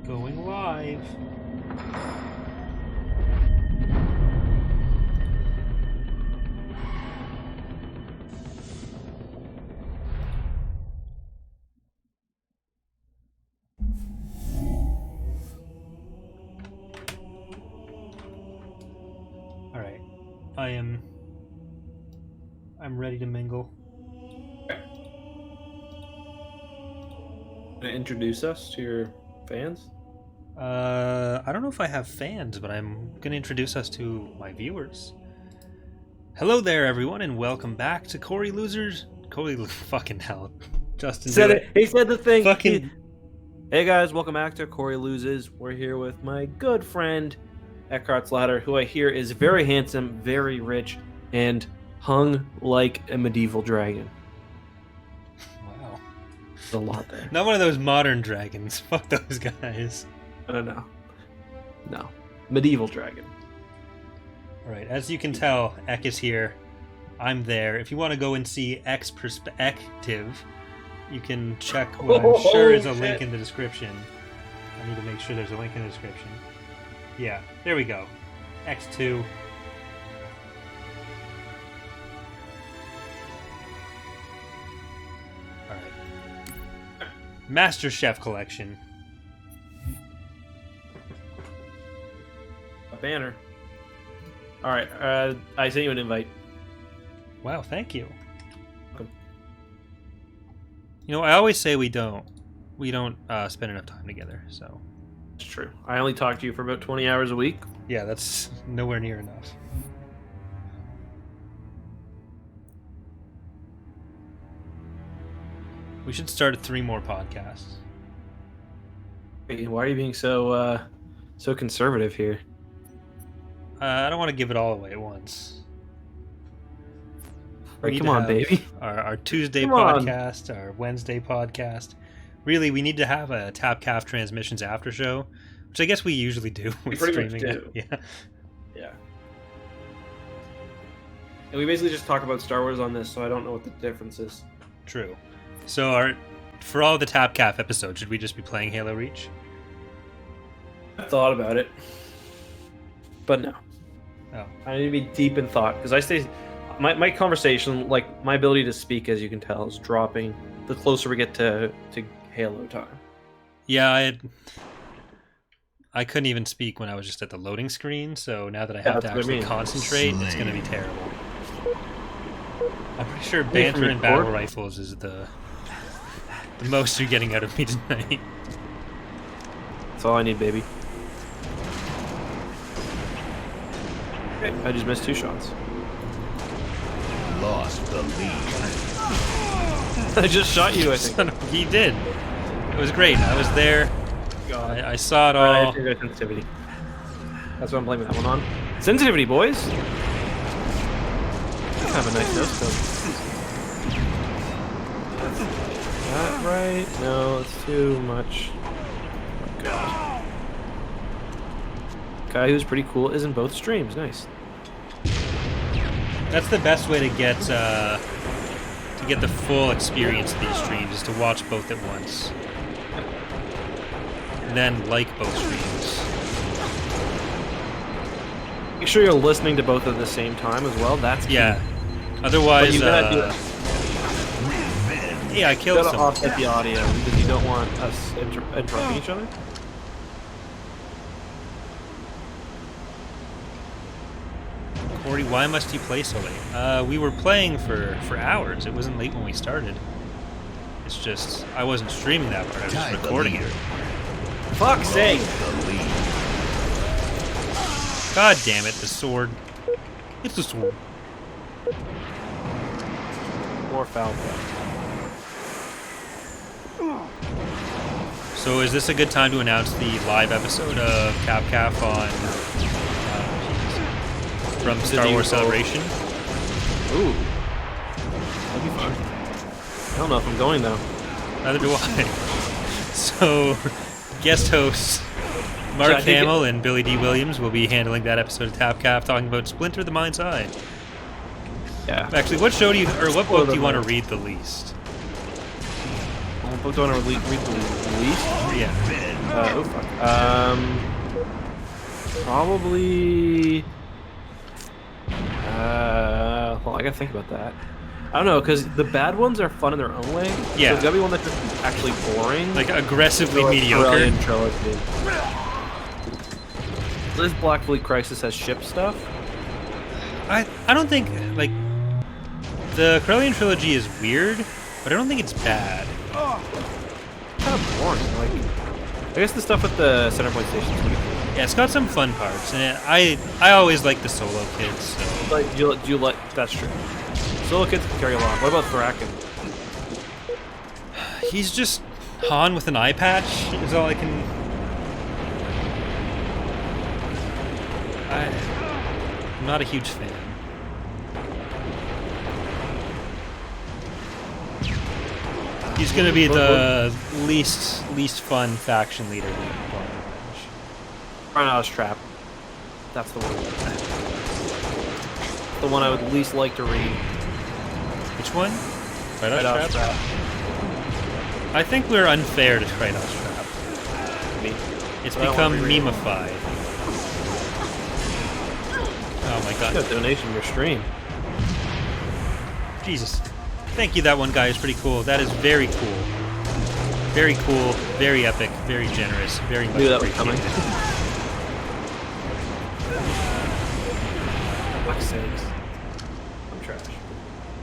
Going live. All right. I'm ready to mingle. Gonna introduce us to your fans? I don't know if I have fans, but I'm going to introduce us to my viewers. Hello there, everyone, and welcome back to Corey Losers. Fucking hell. Justin Said did it. He said the thing. Fucking. Hey guys, welcome back to Corey Loses. We're here with my good friend EckhartsLadder, who I hear is very handsome, very rich, and hung like a medieval dragon. Wow. There's a lot there. Not one of those modern dragons. Fuck those guys. No. Medieval dragon. Alright, as you can tell, Eck is here. I'm there. If you want to go and see Eck's perspective, you can check what I'm sure is a link in the description. I need to make sure there's a link in the description. Yeah, there we go. X2. Alright. Master Chef Collection. A banner. Alright, I sent you an invite. Wow, thank you. You know, I always say we don't spend enough time together, so. It's true. I only talk to you for about 20 hours a week. Yeah, that's nowhere near enough. We should start 3 more podcasts. Wait, why are you being so conservative here? I don't want to give it all away at once. Right, come on, baby. Our Tuesday Come on. podcast, our Wednesday podcast. Really, we need to have a TapCaf Transmissions after show, which I guess we usually do with pretty much streaming. do. Yeah. Yeah. And we basically just talk about Star Wars on this, so I don't know what the difference is. True. So for all the TapCaf episodes, should we just be playing Halo Reach? I thought about it, but no. Oh. I need to be deep in thought because I stay. My conversation, like my ability to speak, as you can tell, is dropping the closer we get to Halo time. Yeah, I couldn't even speak when I was just at the loading screen, so now that I have to actually concentrate, it's going to be terrible. I'm pretty sure banter and battle rifles is the most you're getting out of me tonight. That's all I need, baby. Okay, I just missed 2 shots. Lost the lead. I just shot you, I think. He did. It was great. I was there. God. I saw it I all. think that's sensitivity. That's what I'm blaming that one on. Sensitivity, boys. Kind of a nice nose code. That right? No, it's too much. Oh, God. Guy who's pretty cool is in both streams. Nice. That's the best way to get the full experience of these streams, is to watch both at once. And then like both streams. Make sure you're listening to both at the same time as well. That's key. Yeah. Otherwise, But you gotta do it. Yeah, I You killed gotta someone. offset the audio because you don't want us interrupting each other. Corey, why must you play so late? We were playing for hours. It wasn't late when we started. It's just, I wasn't streaming that part. I was just recording it. Fuck's sake! God damn it, the sword. It's the sword. More foul play. So is this a good time to announce the live episode of TapCaf on from Star Wars Celebration? Ooh. That'd be fun. I don't know if I'm going though. Neither do I. So, guest hosts Mark Hamill and Billy D. Williams will be handling that episode of TapCaf, talking about Splinter: The Mind's Eye. Yeah. Actually, what show do you, or what book do you want to read the least? What book do I want to read the least? Yeah. Oh fuck. Probably. Well, I gotta think about that. I don't know, because the bad ones are fun in their own way. Yeah. So it's gotta be one that's just actually boring. Like aggressively So, mediocre. Corellian Trilogy. This Black Fleet Crisis has ship stuff. I don't think like the Corellian trilogy is weird, but I don't think it's bad. Kind of boring. Like, I guess the stuff with the center point station is pretty cool. Yeah, it's got some fun parts, and I always like the solo kids. So. Like, do you like? That's true. Solo kids can carry a lot. What about Thraken? He's just Han with an eye patch. Is all I can. I'm not a huge fan. He's gonna be the least fun faction leader. Chronos Trap. That's the one. The one I would least like to read. Which one? Kratos Trap. I think we're unfair to Kratos Trap. It's become meme-ified. Oh my god. You got a donation from your stream. Jesus. Thank you, that one guy is pretty cool. That is very cool. Very cool, very epic, very generous, very much Knew that was appreciated. coming. Fuck's sakes. I'm trash.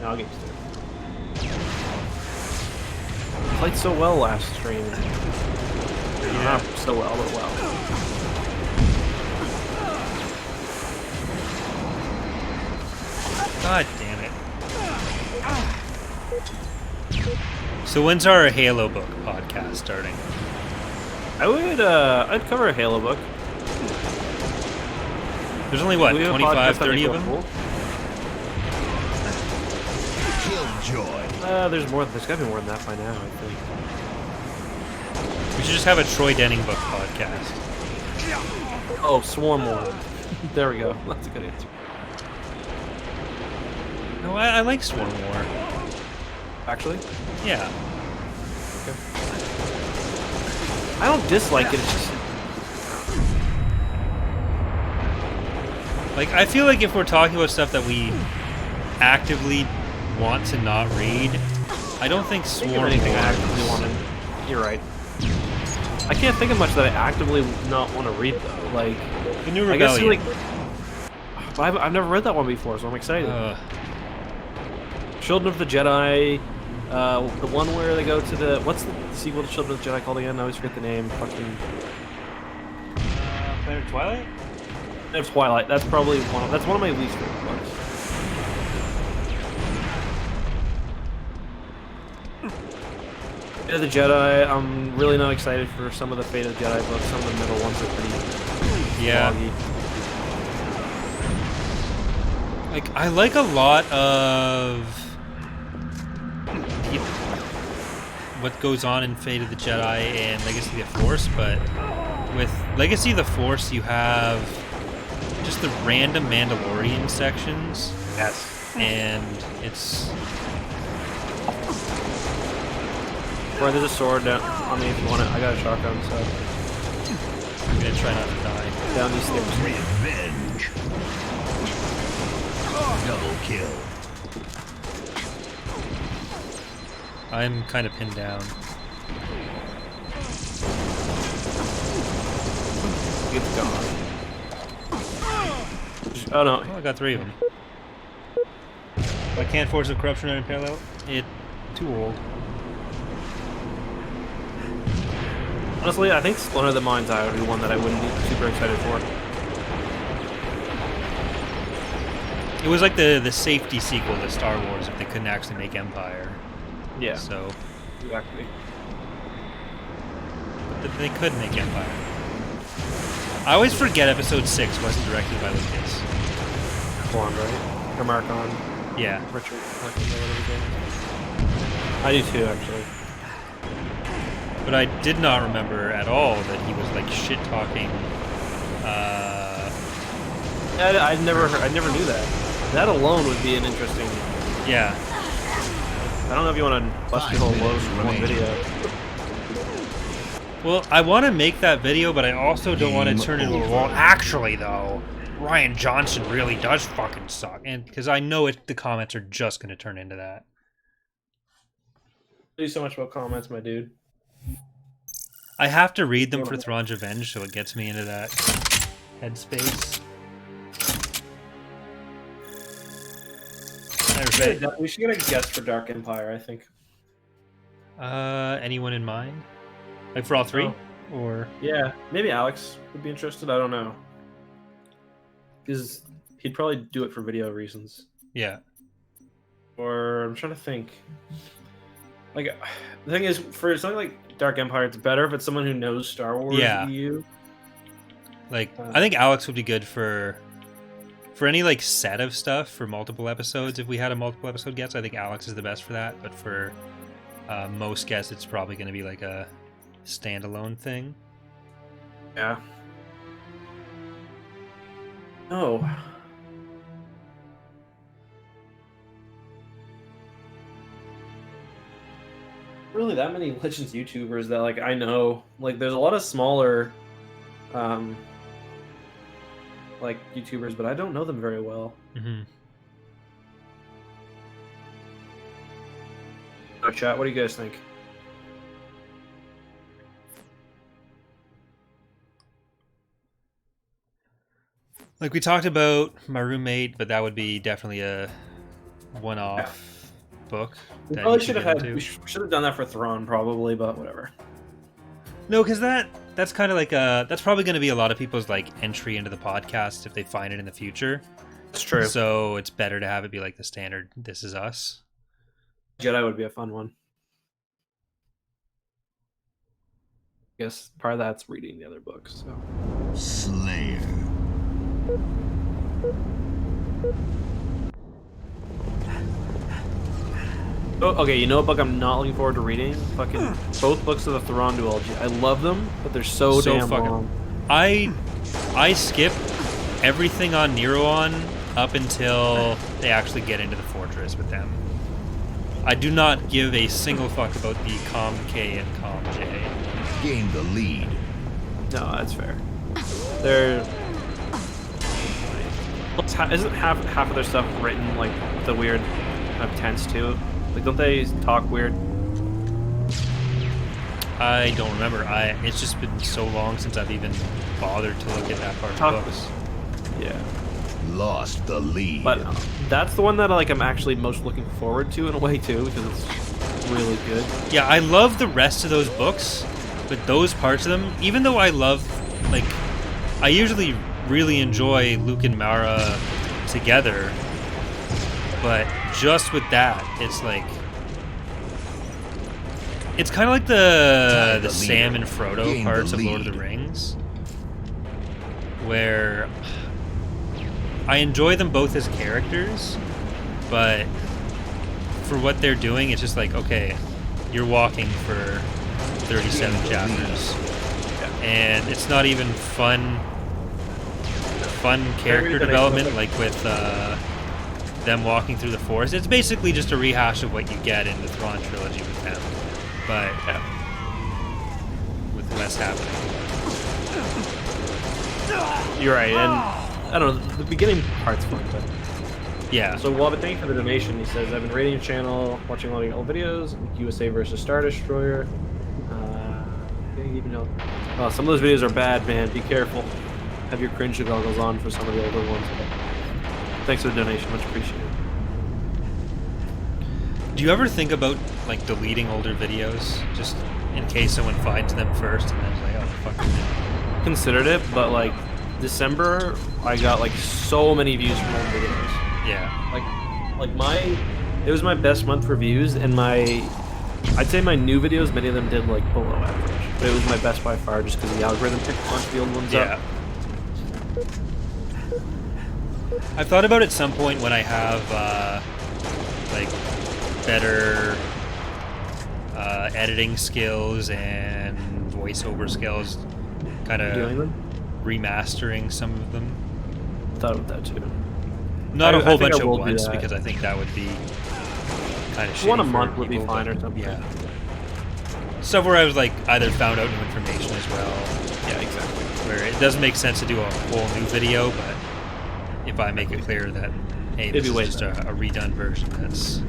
No, I'll get used to it. Played so well last stream. Yeah. Not so well, but well. God damn it. So when's our Halo book podcast starting? I'd cover a Halo book. There's only, what, Do we have a 25, podcast on 30 of April them? Fool? There's more. There's gotta be more than that by now, I think. We should just have a Troy Denning book podcast. Oh, Swarm War. There we go. That's a good answer. No, I like Swarm War. Actually? Yeah. Okay. I don't dislike it, it's just... Like, I feel like if we're talking about stuff that we actively want to not read, I don't think Swarm War anything I actively want to... You're right. I can't think of much that I actively not want to read, though. Like... The New I guess, Rebellion. like... I've never read that one before, so I'm excited. Children of the Jedi... the one where they go to the... What's the sequel to Children of the Jedi called again? I always forget the name. Fucking... Planet Twilight? Planet Twilight. That's probably one of... That's one of my least favorite books. Fate of the Jedi, I'm really not excited for some of the Fate of the Jedi books. Some of the middle ones are pretty... Yeah. Foggy. Like, I like a lot of... what goes on in Fate of the Jedi and Legacy of the Force, but with Legacy of the Force you have just the random Mandalorian sections. Yes. And it's... Or there's a sword down on me if you want it. I got a shotgun, so... I'm gonna try not to die. Down these stairs. Revenge. Double kill. I'm kind of pinned down. It's gone. Oh no. Oh, I got 3 of them. I can't force a corruption in parallel. It too old. Honestly, I think Splinter of the Mind's Eye would be one that I wouldn't be super excited for. It was like the safety sequel to Star Wars if they couldn't actually make Empire. Yeah. So, Exactly. but they could make Empire. I always forget Episode 6 wasn't directed by Lucas. Blonde, right? Or Marcon. Yeah. Richard. I do too, actually. But I did not remember at all that he was like shit talking. I never knew that. That alone would be an interesting. Yeah. I don't know if you want to bust your whole load in one video. Well, I want to make that video, but I also don't want to Game turn it into a over. wall. Actually, though, Ryan Johnson really does fucking suck, and because I know the comments are just going to turn into that. Do so much about comments, my dude. I have to read them for Thrawn's Revenge, so it gets me into that headspace. We should get a guest for Dark Empire, I think. Anyone in mind? Like for all three? Oh. Or Yeah, maybe Alex would be interested. I don't know. Because he'd probably do it for video reasons. yeah. Or I'm trying to think. Like, the thing is, for something like Dark Empire, it's better if it's someone who knows Star Wars Yeah. EU. Like I think Alex would be good for any like set of stuff for multiple episodes. If we had a multiple episode guest, I think Alex is the best for that. But for most guests, it's probably going to be like a standalone thing. Yeah. Oh. Really that many Legends YouTubers that like I know. Like there's a lot of smaller like YouTubers, but I don't know them very well. Mm-hmm. So chat, what do you guys think? Like we talked about my roommate, but that would be definitely a one-off book. We that probably you should have get had into. we should have done that for Thrawn probably, but whatever. No, because that's kind of like that's probably going to be a lot of people's like entry into the podcast if they find it in the future. That's true. So it's better to have it be like the standard This Is Us. Jedi would be a fun one. I guess part of that's reading the other books. So. Slayer. Oh, okay, you know what book I'm not looking forward to reading? Fucking both books of the Thrawn duology. I love them, but they're so damn fucking long. I skip everything on Neroon up until they actually get into the fortress with them. I do not give a single fuck about the Com K and Com J. Gain the lead. No, that's fair. They're isn't half of their stuff written like the weird kind of tense too? Like, don't they talk weird? I don't remember. It's just been so long since I've even bothered to look at that part of the books. Yeah. Lost the lead. But that's the one that like I'm actually most looking forward to in a way too, because it's really good. Yeah, I love the rest of those books, but those parts of them, even though I love, like, I usually really enjoy Luke and Mara together, but just with that, it's like, it's kind of like the Sam and Frodo parts of Lord of the Rings, where I enjoy them both as characters, but for what they're doing, it's just like, okay, you're walking for 37 chapters, and it's not even fun character development like with them walking through the forest. It's basically just a rehash of what you get in the Thrawn trilogy with them, but with less happening. You're right, and I don't know, the beginning part's fun, but yeah. So Wobbat, thank you for the donation. He says, I've been raiding your channel, watching a lot of your old videos, USA versus Star Destroyer. Even know. Oh, some of those videos are bad, man. Be careful. Have your cringe goggles on for some of the older ones. But thanks for the donation. Much appreciated. Do you ever think about like deleting older videos just in case someone finds them first and then like, oh fuck? Considered it, but like December, I got like so many views from old videos. Yeah. It was my best month for views, and I'd say my new videos, many of them did like below average, but it was my best by far just because the algorithm picked a bunch of the old ones up. I've thought about at some point when I have like better editing skills and voiceover skills, kind of remastering some of them. Thought about that too. Not a whole think bunch I at will do once that. because I think that would be kind of shitty. One a for month would be people, fine but or something. Yeah. stuff where I was like either found out new information as well. Yeah, exactly. Where it doesn't make sense to do a whole new video, but if I make it clear that hey, this is just a redone version, that's.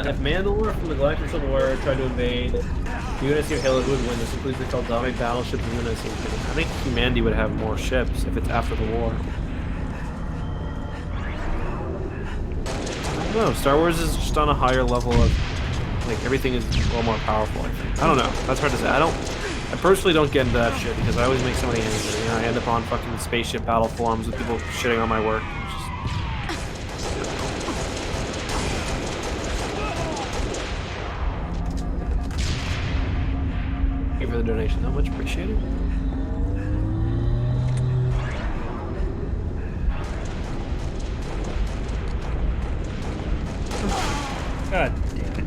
If Mandalore from the Galactic Civil War tried to invade UNSC or Halo, who would win? This includes the Kaldami battleship and UNSC. I think humanity would have more ships if it's after the war. I don't know. Star Wars is just on a higher level of, like, everything is a little more powerful, I think. I don't know. That's hard to say. I personally don't get into that shit because I always make somebody angry. You know, I end up on fucking spaceship battle forums with people shitting on my work. Thank you for the donation. Not much appreciated. God damn it.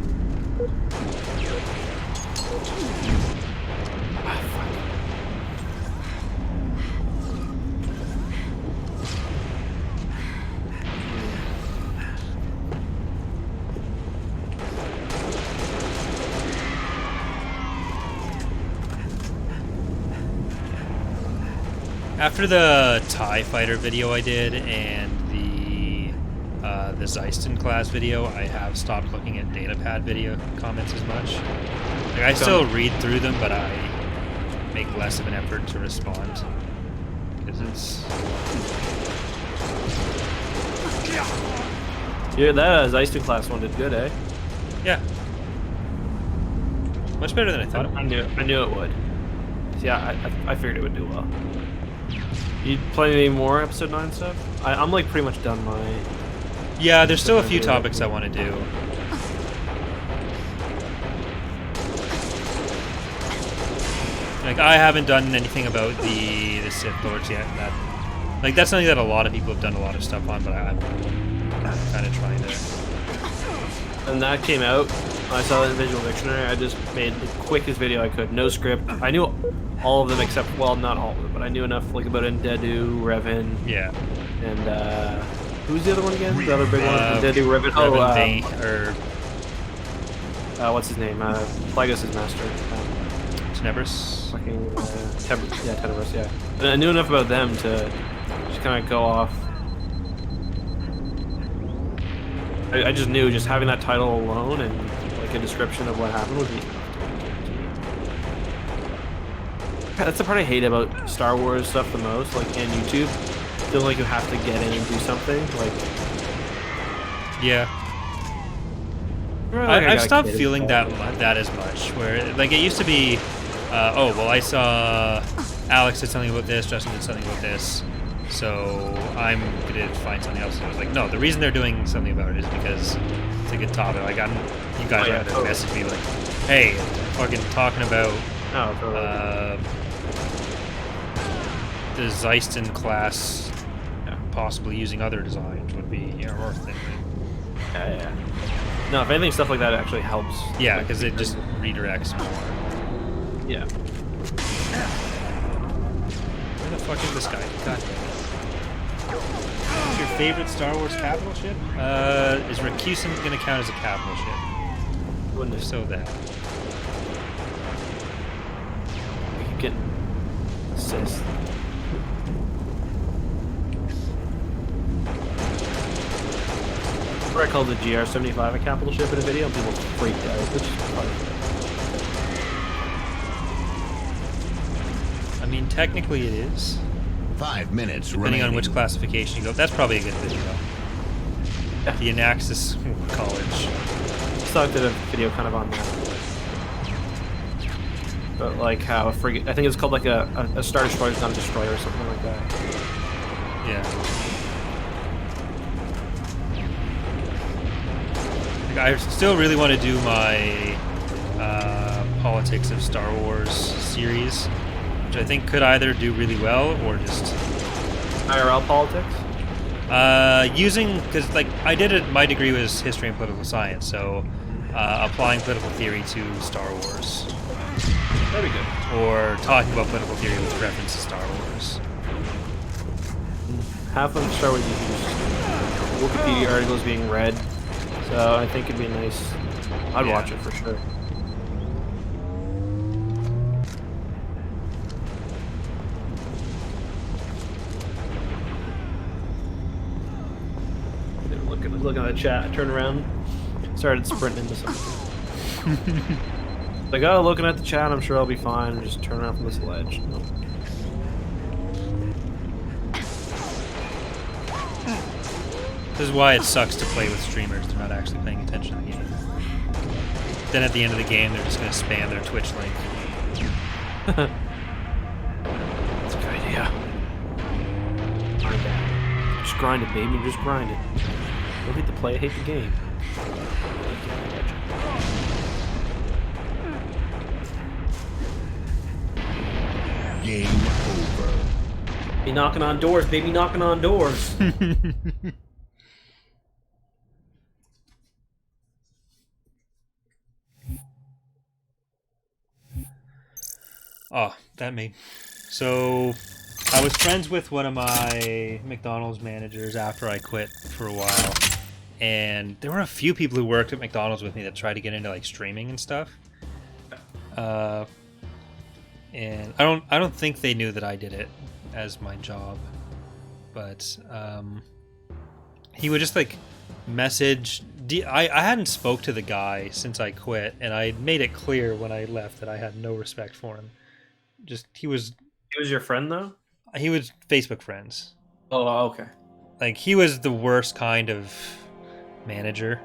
After the TIE Fighter video I did and the Zeiston class video, I have stopped looking at datapad video comments as much. Like, I still read through them, but I make less of an effort to respond because it's. Yeah, that Zeiston class one did good, eh? Yeah. Much better than I thought. I knew it would. Yeah, I figured it would do well. You play any more episode 9 stuff? I'm like pretty much done my. Yeah, there's still a few topics I want to do. Like, I haven't done anything about the Sith Lords yet. That's something that a lot of people have done a lot of stuff on, but I'm kind of trying to. And that came out. I saw it in Visual Dictionary. I just made the quickest video I could. No script. I knew all of them except, well, not all of them, but I knew enough like about Ndedu, Revan. Yeah. And who's the other one again? The other big one? Ndedu, Revan. What's his name? Plagueis' master. Tenebris? Fucking Tenebris, yeah. And I knew enough about them to just kind of go off. I just knew just having that title alone and like a description of what happened would be. That's the part I hate about Star Wars stuff the most, like, and YouTube. Feel like you have to get in and do something, like. Yeah. I've stopped feeling that as much. Where like it used to be, oh well, I saw Alex did something about this, Justin did something about this, so I'm gonna find something else. And I was like, no, the reason they're doing something about it is because it's a good topic. Like you guys have to message me like, hey, fucking talking about the Zeiston class, possibly using other designs would be worth it. Yeah. No, if anything, stuff like that actually helps. Yeah, because it just redirects more. Yeah. Where the fuck is this guy? God damn it. What's your favorite Star Wars capital ship? Is Rakusan gonna count as a capital ship? Wouldn't If so, that. We could get assist. I called the GR-75 a capital ship in a video, and people freaked out, which is funny. I mean, technically it is. 5 minutes Depending remaining. on which classification you go. That's probably a good video. Yeah. The Anaxis College. So I did a video kind of on that. But like how a frigate, I think it's called like a Star Destroyer is not a destroyer or something like that. Yeah. I still really want to do my Politics of Star Wars series, which I think could either do really well or just IRL politics. Because like I did it, my degree was history and political science, so applying political theory to Star Wars. That'd be good. Or talking about political theory with reference to Star Wars. Half of Star Wars is Wikipedia articles being read So I think it'd be nice. I'd Yeah. watch it for sure. Looking at the chat, I turned around, started sprinting into something. Like, oh, looking at the chat, I'm sure I'll be fine. And just turn around from this ledge. Nope. This is why it sucks to play with streamers. They're not actually paying attention to the game. Then at the end of the game, they're just going to spam their Twitch link. That's a good idea. Just grind it, baby. Just grind it. Don't hate the play, hate the game. Game over. Be knocking on doors, baby. Knocking on doors. Oh, that made... So, I was friends with one of my McDonald's managers after I quit for a while. And there were a few people who worked at McDonald's with me that tried to get into, like, streaming and stuff. And I don't think they knew that I did it as my job. But, he would just, like, message... I hadn't spoke to the guy since I quit, and I made it clear when I left that I had no respect for him. Just, he was your friend, though? He was Facebook friends. Oh, okay. Like, he was the worst kind of manager,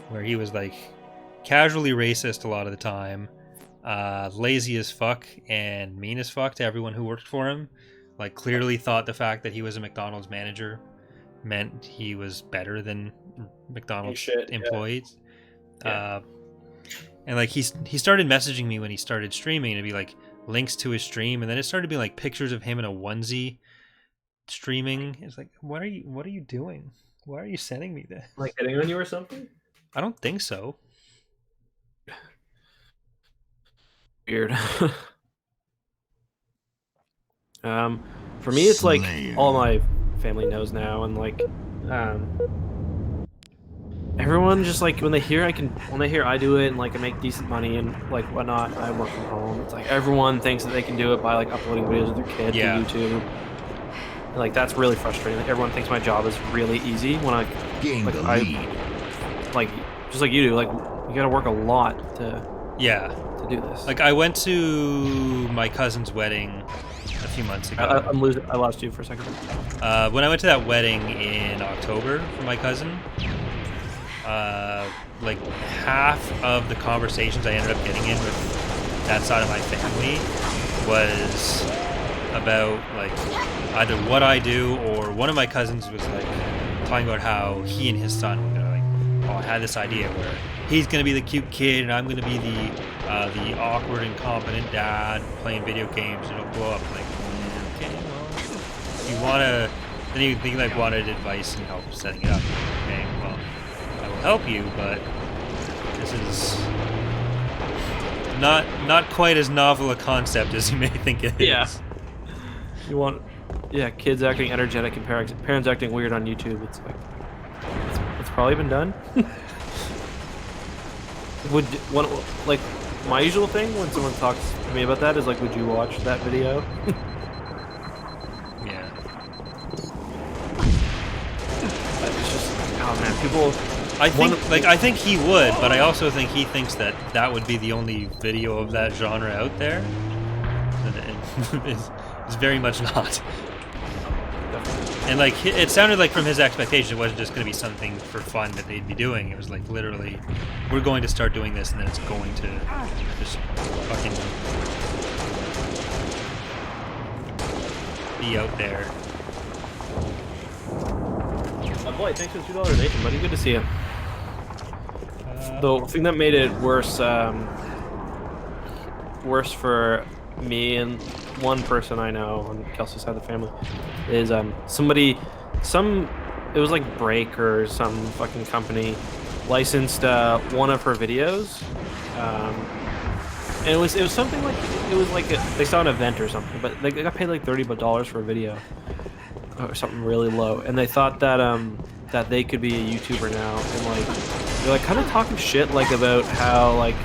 where he was, like, casually racist a lot of the time, lazy as fuck, and mean as fuck to everyone who worked for him. Like, clearly thought the fact that he was a McDonald's manager meant he was better than McDonald's employees. Yeah. And, like, he started messaging me when he started streaming, to be like, links to his stream, and then it started being like pictures of him in a onesie streaming. It's like, what are you doing? Why are you sending me this? Like hitting on you or something? I don't think so. Weird. For me, it's like all my family knows now, and like everyone just like when they hear I do it and like I make decent money and like whatnot, I work from home. It's like everyone thinks that they can do it by like uploading videos of their kid to YouTube. And, like, that's really frustrating. Like, everyone thinks my job is really easy when I Gain like the lead. like just like you do. Like, you gotta work a lot to do this. Like, I went to my cousin's wedding a few months ago. I lost you for a second. When I went to that wedding in October for my cousin, like half of the conversations I ended up getting in with that side of my family was about like either what I do, or one of my cousins was like talking about how he and his son were gonna like, oh, I had this idea where he's gonna be the cute kid and I'm gonna be the awkward, incompetent dad playing video games, and it'll blow up. Like, okay, well, you wanna, then you think like wanted advice and help setting it up. Okay, well, I will help you, but this is not quite as novel a concept as you may think it is. Yeah. You want, kids acting energetic and parents acting weird on YouTube. It's like, it's probably been done. Like, my usual thing when someone talks to me about that is like, would you watch that video? Yeah. It's just, oh man, people. I think he would, but I also think he thinks that that would be the only video of that genre out there. And it's very much not. And like, it sounded like from his expectation, it wasn't just going to be something for fun that they'd be doing. It was like, literally, we're going to start doing this, and then it's going to just fucking be out there. Boy, thanks for the $2 donation, buddy. Good to see you. The thing that made it worse for me and one person I know on Kelsey's side of the family is it was like Break or some fucking company licensed one of her videos, and it was something like, it was like they saw an event or something, but they got paid like $30 for a video or something really low, and they thought that that they could be a YouTuber now, and like they're like kind of talking shit like about how like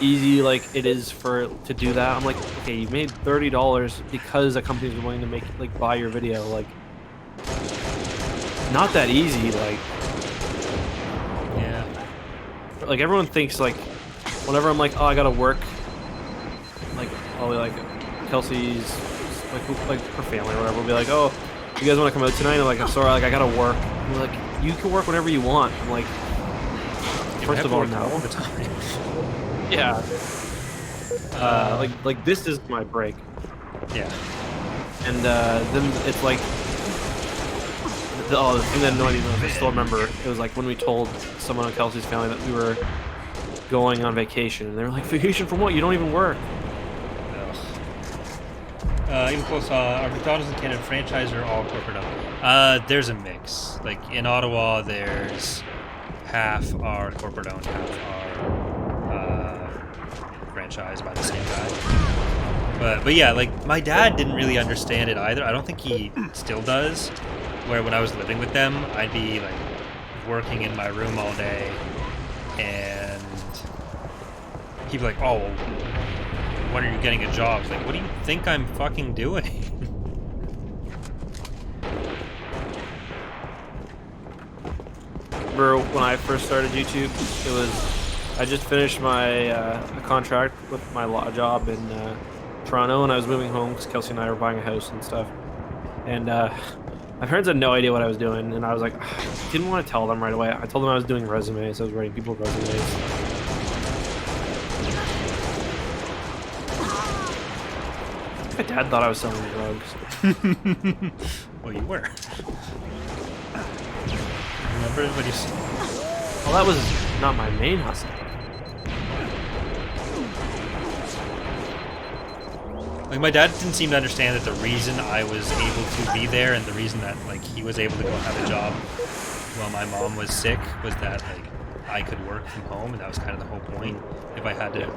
easy like it is to do that. I'm like, okay, you made $30 because a company's willing to make like buy your video. Like, not that easy. Like, Yeah. like everyone thinks like whenever I'm like, oh, I gotta work, like I'll be like Kelsey's like her family or whatever will be like, oh, you guys want to come out tonight? I'm like, I'm sorry, like I gotta work. I'm like, you can work whenever you want. I'm like, first of all, no. All the time. Yeah. Like this is my break. Yeah. And then it's like the thing that annoyed me most, I still remember, it was like when we told someone in Kelsey's family that we were going on vacation, and they were like, vacation from what? You don't even work. Even close, our McDonald's and Canada franchise are all corporate owned. There's a mix. Like in Ottawa, there's half are corporate owned, half are franchised by the same guy. But yeah, like my dad didn't really understand it either. I don't think he still does. Where when I was living with them, I'd be like working in my room all day, and he'd be like, "Oh, well, when are you getting a job?" It's like, what do you think I'm fucking doing? Remember when I first started YouTube, it was, I just finished my contract with my law job in Toronto, and I was moving home because Kelsey and I were buying a house and stuff. And my parents had no idea what I was doing, and I was like, didn't want to tell them right away. I told them I was doing resumes. I was writing people resumes. My dad thought I was selling drugs. Well, you were. Remember when you... Well, that was not my main hustle. Like, my dad didn't seem to understand that the reason I was able to be there and the reason that, like, he was able to go have a job while my mom was sick was that, like, I could work from home, and that was kind of the whole point. If I had to...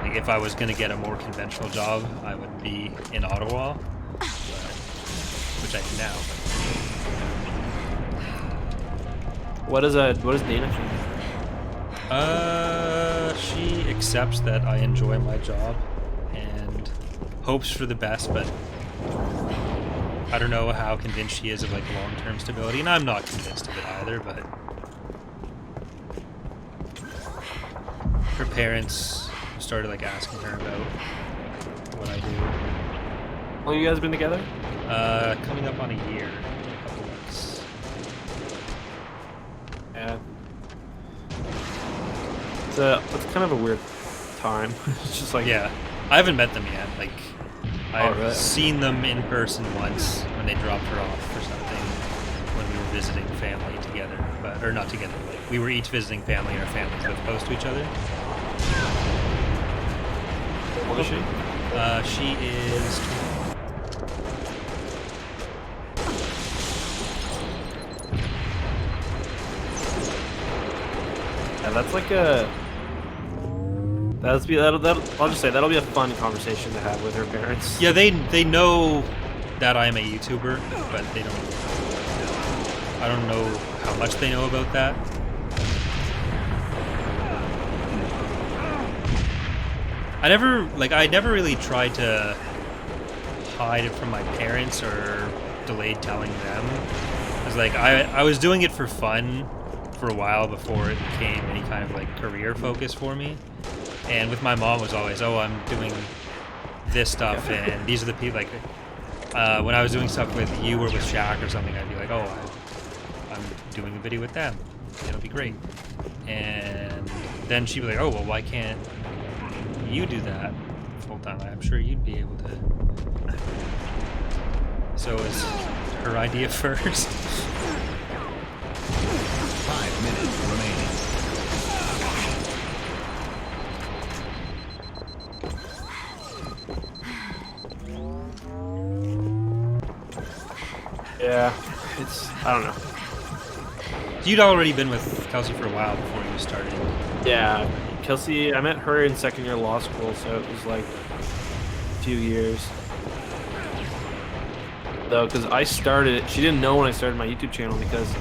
Like, if I was going to get a more conventional job, I would be in Ottawa, which I do now. What does Dana think? She accepts that I enjoy my job and hopes for the best, but I don't know how convinced she is of like long-term stability, and I'm not convinced of it either, but her parents started like asking her about what I do. How long you guys been together? Coming up on a year in a couple weeks. Yeah. It's kind of a weird time. It's just like, Yeah, I haven't met them yet. Like, I've really? seen them in person once when they dropped her off for something when we were visiting family together, or not together. Like, we were each visiting family. Our families live close to each other. What is she? She is. Yeah, that's like a. I'll just say that'll be a fun conversation to have with her parents. Yeah, they know that I'm a YouTuber, but they don't. I don't know how much they know about that. I never really tried to hide it from my parents or delayed telling them. It was like I was doing it for fun for a while before it became any kind of like career focus for me. And with my mom, it was always, oh, I'm doing this stuff, and these are the people. Like when I was doing stuff with you or with Shaq or something, I'd be like, oh, I'm doing a video with them. It'll be great. And then she'd be like, oh, well, why can't you do that full time? I'm sure you'd be able to. So it's her idea first. 5 minutes remaining. Yeah, I don't know. You'd already been with Kelsey for a while before you started. Yeah, Kelsey, I met her in second year law school, so it was like a few years. though, because I started it. She didn't know when I started my YouTube channel because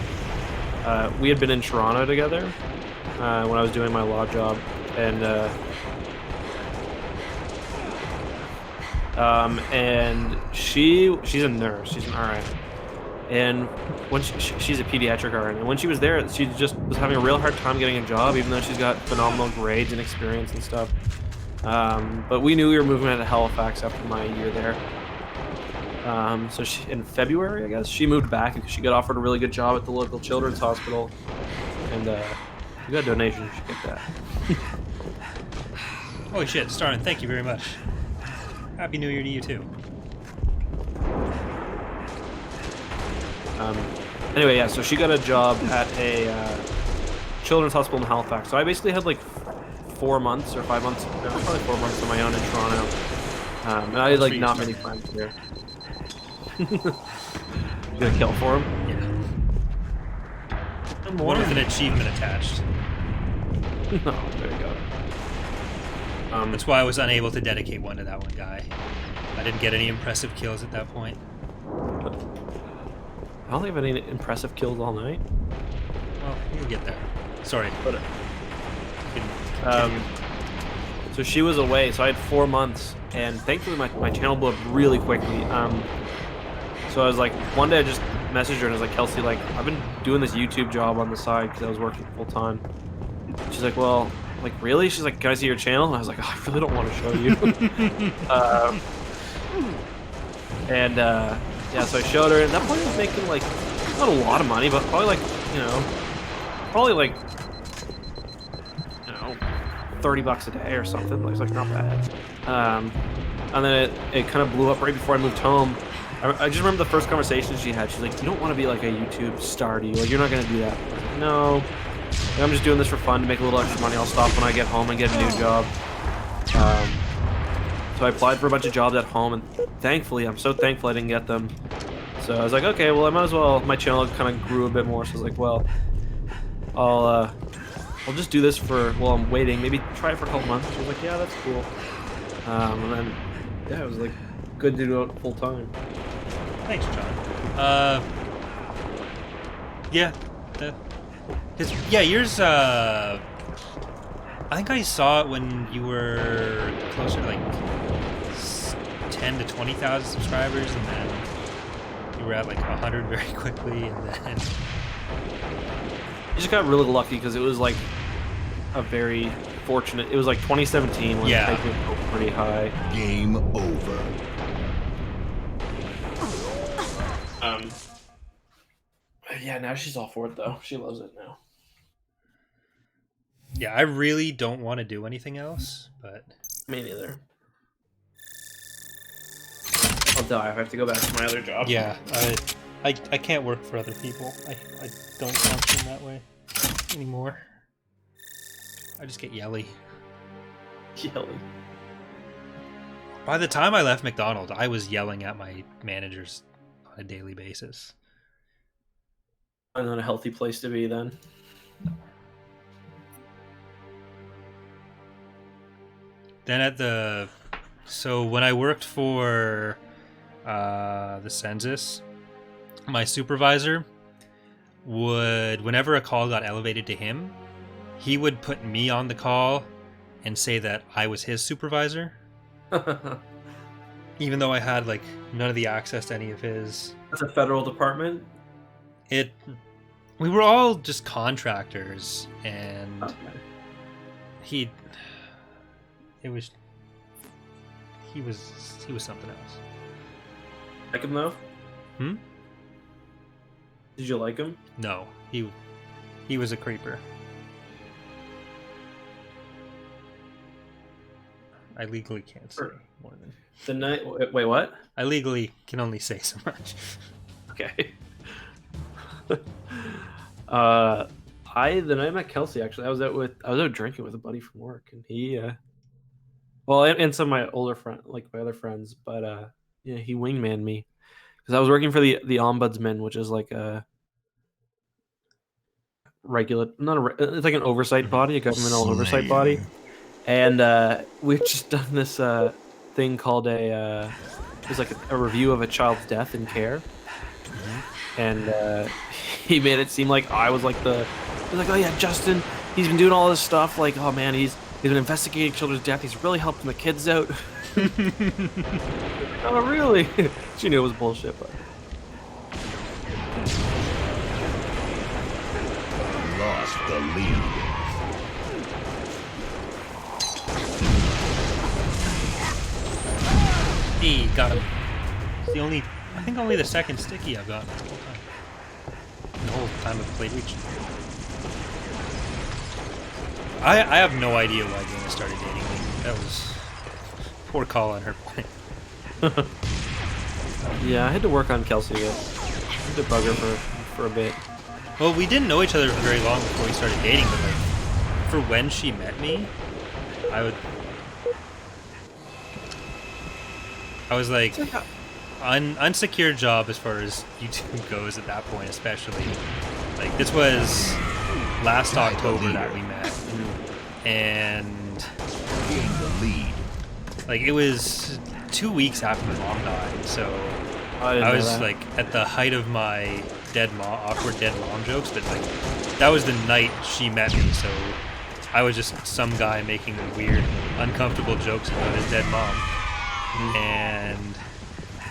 we had been in Toronto together when I was doing my law job, and she's a nurse. She's an RN, and when she's a pediatric RN, and when she was there, she just was having a real hard time getting a job, even though she's got phenomenal grades and experience and stuff. But we knew we were moving out to Halifax after my year there. So in February, I guess, she moved back because she got offered a really good job at the local children's hospital. And we got a donation, you should get that. Holy shit, Starman, thank you very much. Happy New Year to you too. Anyway, yeah, so she got a job at a children's hospital in Halifax. So I basically had like 4 months or 5 months, no, probably 4 months on my own in Toronto. And I had like not many friends here. You gonna kill for him? Yeah. One with an achievement attached. No, there you go. That's why I was unable to dedicate one to that one guy. I didn't get any impressive kills at that point. I don't think I have any impressive kills all night. Well, you'll get there. Sorry. But, so she was away, so I had 4 months, and thankfully my channel blew up really quickly. So I was like, one day I just messaged her and I was like, Kelsey, like, I've been doing this YouTube job on the side because I was working full time. She's like, well, like, really? She's like, can I see your channel? And I was like, oh, I really don't want to show you. Yeah, so I showed her, and at that point I was making like, not a lot of money, but probably like, you know, 30 bucks a day or something. It's like not bad. And then it kind of blew up right before I moved home. I just remember the first conversation she had. She's like, you don't want to be like a YouTube star, do you? Like, you're not going to do that. I was like, no. Like, I'm just doing this for fun to make a little extra money. I'll stop when I get home and get a new job. So I applied for a bunch of jobs at home, and thankfully, I'm so thankful I didn't get them. So I was like, okay, well, I might as well. My channel kind of grew a bit more, so I was like, well, I'll just do this while I'm waiting. Maybe try it for a couple months. She was like, yeah, that's cool. And then, yeah, it was like good to do it full time. Thanks, John. Yeah. Yeah, yours, I think I saw it when you were closer to like 10 to 20,000 subscribers, and then you were at like 100 very quickly, and then... I just got really lucky because it was like a very fortunate... It was like 2017 when the hype was pretty high. Game over. Yeah, now she's all for it though. She loves it now. Yeah, I really don't want to do anything else, but... Me neither. I'll die if I have to go back to my other job. Yeah, I can't work for other people. I don't function that way anymore. I just get yelly. Yelly. By the time I left McDonald's, I was yelling at my managers on a daily basis. I'm not a healthy place to be then. Then so when I worked for the census, my supervisor would, whenever a call got elevated to him, he would put me on the call and say that I was his supervisor. Even though I had like none of the access to any of his. That's a federal department? We were all just contractors, and he was something else. Like him though? Hmm? Did you like him? No, he was a creeper. I legally can't say more than the night. Wait, what? I legally can only say so much. Okay. The night I met Kelsey, actually, I was out drinking with a buddy from work, and he, well, and some of my older friends, like my other friends, but yeah, he wingmaned me because I was working for the ombudsman, which is like a it's like an oversight body, a governmental oversight body, and we've just done this thing called it was like a review of a child's death in care, and he made it seem like I was like he's like, oh yeah, Justin, he's been doing all this stuff. Like, oh man, he's been investigating children's death. He's really helping the kids out. Oh really? She knew it was bullshit, but. Lost the lead. He got him. It's the only, I think only the second sticky I've gotten the whole time. The whole time I've played Reach. I have no idea why Dana started dating me. That was poor call on her part. Yeah, I had to work on Kelsey a bit. I had to bug her for a bit. Well, we didn't know each other for very long before we started dating, but like, for when she met me, I was like, unsecure job as far as YouTube goes at that point, especially. Like, this was last October that we met, and like it was 2 weeks after my mom died, so I was like at the height of my awkward dead mom jokes, but like that was the night she met me, so I was just some guy making weird, uncomfortable jokes about his dead mom. And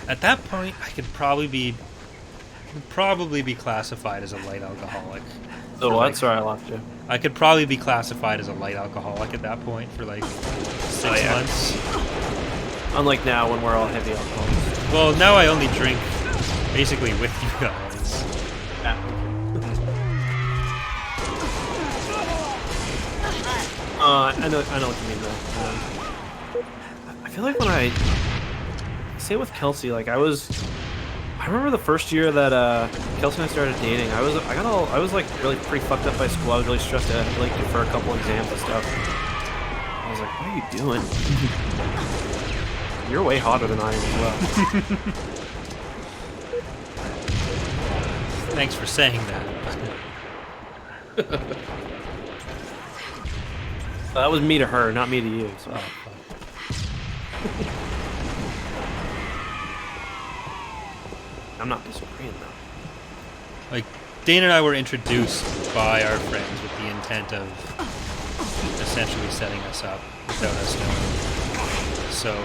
at that point, I could probably be classified as a light alcoholic. So what? Sorry, I lost you. I could probably be classified as a light alcoholic at that point for like 6 months. Unlike now, when we're all heavy alcoholics. Well, now I only drink basically with you guys. I know what you mean though. I feel like when I say with Kelsey, like I remember the first year that Kelsey and I started dating. I was like really pretty fucked up by school. I was really stressed out. I had to like defer a couple exams and stuff. I was like, what are you doing? You're way hotter than I am as well. Thanks for saying that. That was me to her, not me to you. So. I'm not disagreeing though. Like, Dana and I were introduced by our friends with the intent of essentially setting us up without us knowing. So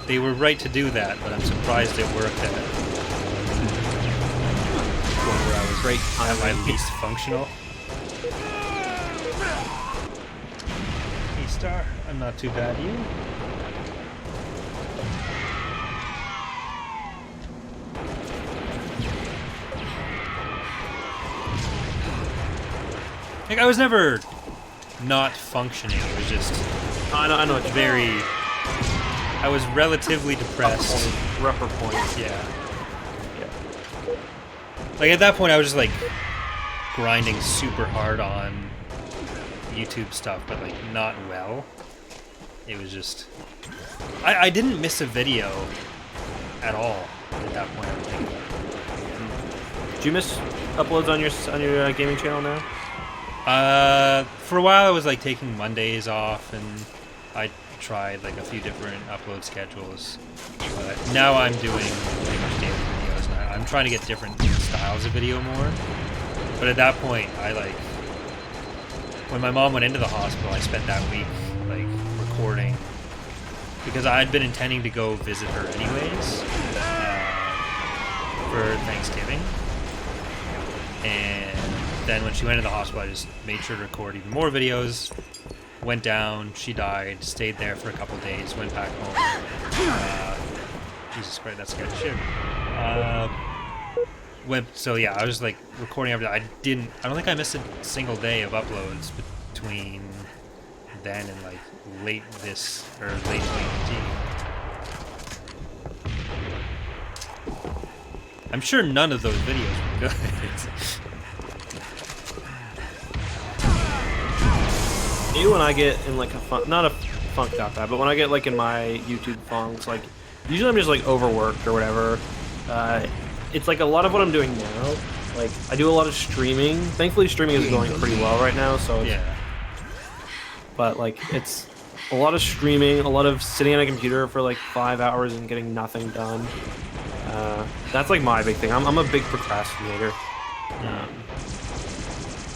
they were right to do that, but I'm surprised it worked at the point where I was at my least functional. Hey Star, I'm not too bad, you? Like, I was never not functioning. It was just I know it's very. I was relatively depressed. Rougher points. Yeah. Like at that point, I was just like grinding super hard on YouTube stuff, but like not well. It was just. I didn't miss a video at all at that point. I think. Did you miss uploads on your gaming channel now? For a while I was like taking Mondays off, and I tried like a few different upload schedules. But now I'm doing pretty much daily videos, and I'm trying to get different styles of video more. But at that point, I like when my mom went into the hospital, I spent that week like recording because I'd been intending to go visit her anyways for Thanksgiving, and then when she went to the hospital, I just made sure to record even more videos. Went down, she died, stayed there for a couple of days, went back home. Jesus Christ, that scared the shit. So yeah, I was like recording everything. I don't think I missed a single day of uploads between then and like late 2018. I'm sure none of those videos were good. Even when I get in like not a funk that bad, but when I get like in my YouTube funks, like usually I'm just like overworked or whatever. It's like a lot of what I'm doing now. Like I do a lot of streaming. Thankfully, streaming is going pretty well right now. So yeah. But like it's a lot of streaming, a lot of sitting on a computer for like 5 hours and getting nothing done. That's like my big thing. I'm a big procrastinator.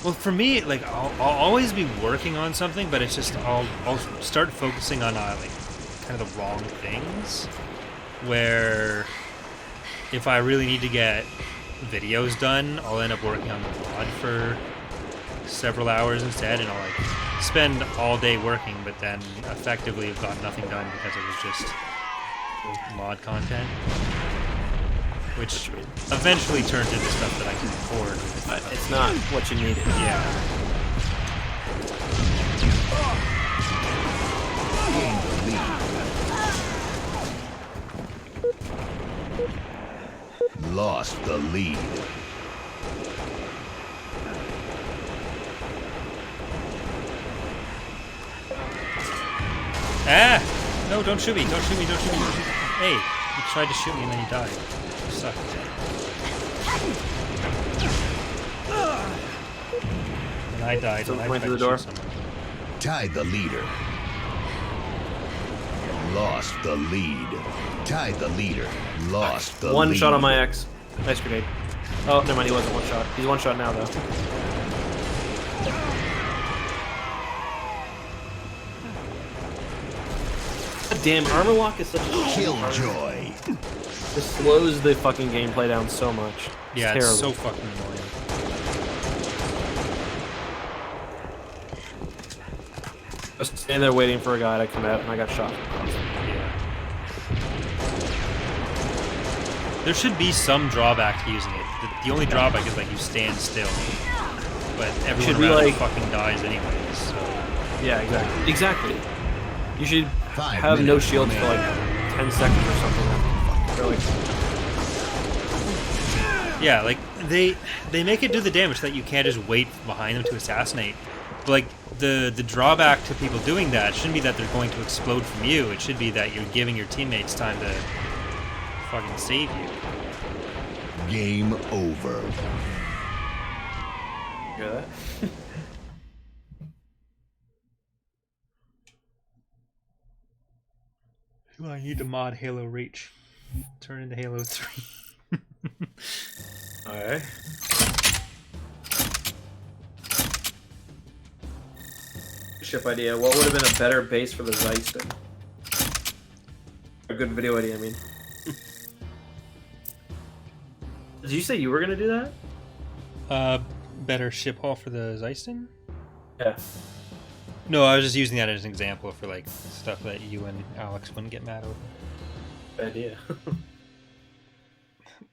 Well, for me, like I'll always be working on something, but it's just I'll start focusing on like kind of the wrong things. Where if I really need to get videos done, I'll end up working on the mod for several hours instead, and I'll like spend all day working, but then effectively have got nothing done because it was just mod content, which eventually turns into stuff that I can afford. But it's not what you needed. Yeah. Lost the lead. Ah! No, don't shoot me, don't shoot me, don't shoot me, don't shoot me. Hey, you tried to shoot me and then you died. You suck. And I died when I tried to shoot someone. Tied the leader. Lost the lead. Tied the leader. Lost the lead. One shot on my ex. Nice grenade. Oh, never mind, he wasn't one shot. He's one shot now, though. God damn, armor lock is such a Killjoy. It slows the fucking gameplay down so much. Yeah, terrible. it's so fucking annoying. I was standing there waiting for a guy to come out, and I got shot. Yeah. There should be some drawback to using it. The only drawback is like you stand still, but everyone around you fucking dies anyways. So. Yeah, exactly. Exactly. You should 5 have no minutes shields for like 10 seconds or something. Really. Yeah, like they make it do the damage that you can't just wait behind them to assassinate. But like the drawback to people doing that shouldn't be that they're going to explode from you. It should be that you're giving your teammates time to fucking save you. Game over. Hear that? Well, I need to mod Halo Reach. Turn into Halo 3. Alright. Ship idea. What would have been a better base for the Zeiston? A good video idea, I mean. Did you say you were gonna do that? Better ship hall for the Zeiston? Yeah. No, I was just using that as an example for like stuff that you and Alex wouldn't get mad over. Good idea.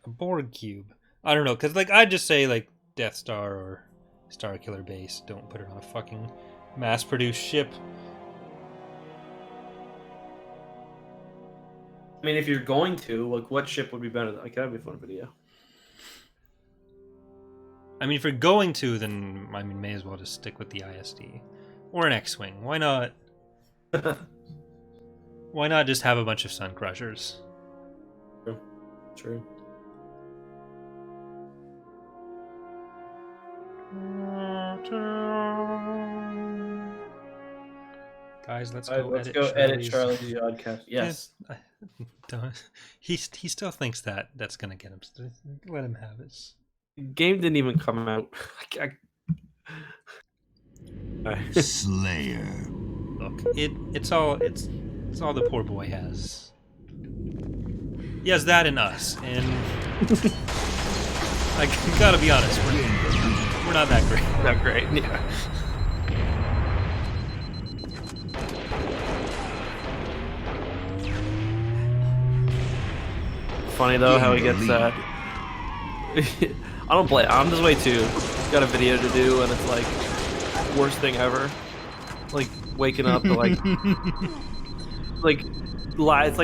A Borg cube. I don't know, because like I'd just say like Death Star or Star Killer base. Don't put it on a fucking mass-produced ship. I mean, if you're going to, like, what ship would be better? Like, that'd be a fun video. I mean, if you're going to, then I mean, may as well just stick with the ISD or an X-wing. Why not? Why not just have a bunch of Sun Crushers? True. True. Guys, let's Let's edit go edit Charlie's. Charlie's podcast. Yes. He still thinks that that's gonna get him. Let him have it. Game didn't even come out. Slayer. Look, it's all the poor boy has. He has that in us, and I gotta be honest, we're not that great. Not great. Yeah. Funny though how he gets that. I don't play. I'm this way too. Got a video to do, and it's like worst thing ever. Like waking up to like,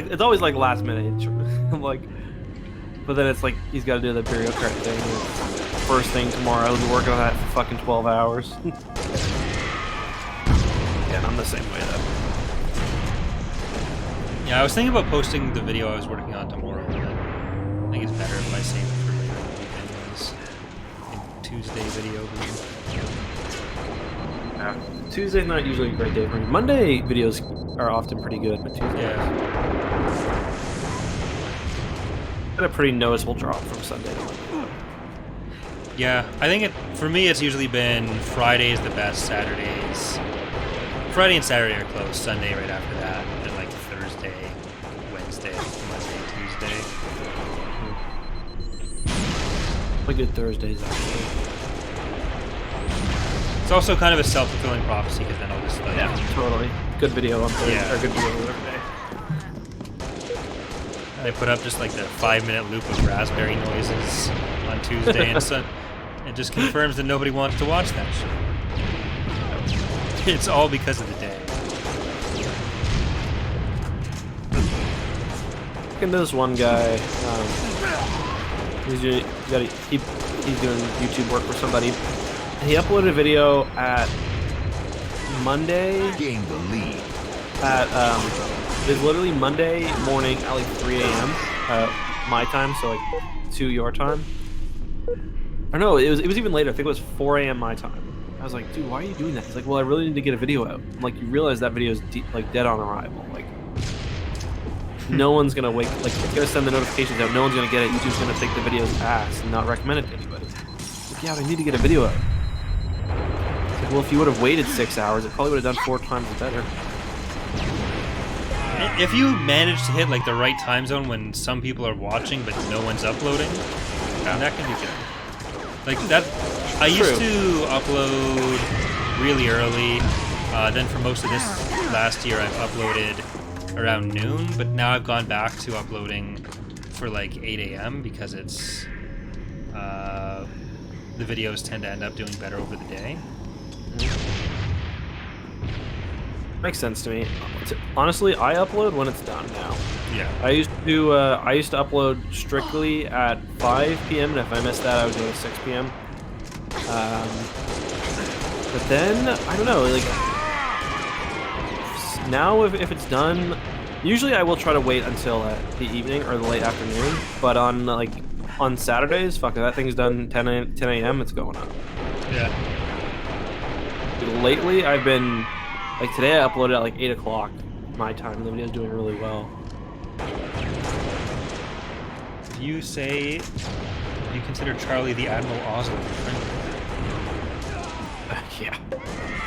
it's always like last minute. I'm like, but then it's like he's got to do the bureaucrat thing. First thing tomorrow, I'll be working on that for fucking 12 hours. Yeah, I'm the same way though. Yeah, I was thinking about posting the video I was working on tomorrow, but I think it's better if I save it for later in the week anyways. Tuesday video. Tuesday's not usually a great day for me. Monday videos are often pretty good, but Tuesday got a pretty noticeable drop from Sunday to Monday. Yeah, I think for me it's usually been Friday's the best, Saturdays. Friday and Saturday are close, Sunday right after that, and like Thursday, Wednesday, Monday, Tuesday. Like good Thursdays actually. It's also kind of a self-fulfilling prophecy because then I'll just like Totally. Good video on Thursday, Yeah. or good video every day. I put up just like the 5-minute loop of raspberry noises on Tuesday and it just confirms that nobody wants to watch that shit. It's all because of the day. Looking at this one guy, he's doing YouTube work for somebody. He uploaded a video at Monday. Gain the lead. At it was literally Monday morning at like 3 a.m. My time, so like 2 your time. Or no, it was even later. I think it was 4 a.m. my time. I was like, dude, why are you doing that? He's like, well, I really need to get a video out. I'm like, you realize that video is like dead on arrival. Like, no one's gonna wait. Like, it's gonna send the notifications out. No one's gonna get it. YouTube's gonna think the video's ass and not recommend it to anybody. Like, yeah, but I need to get a video out. It's like, well, if you would have waited 6 hours, it probably would have done 4 times better. If you manage to hit like the right time zone when some people are watching but no one's uploading, then that can be good. Like that, I used to upload really early. Then for most of this last year, I've uploaded around noon. But now I've gone back to uploading for like 8 a.m. because it's the videos tend to end up doing better over the day. Makes sense to me. Honestly, I upload when it's done now. Yeah. I used to upload strictly at 5 p.m. and if I missed that, I would go at 6 p.m. But then I don't know. Like now, if it's done, usually I will try to wait until the evening or the late afternoon. But on Saturdays, fuck it, that thing's done 10 a.m. It's going up. Yeah. Lately, I've been like today. I uploaded at like 8 o'clock my time, and the video's doing really well. Do you consider Charlie the Admiral Oswald your friend? Yeah,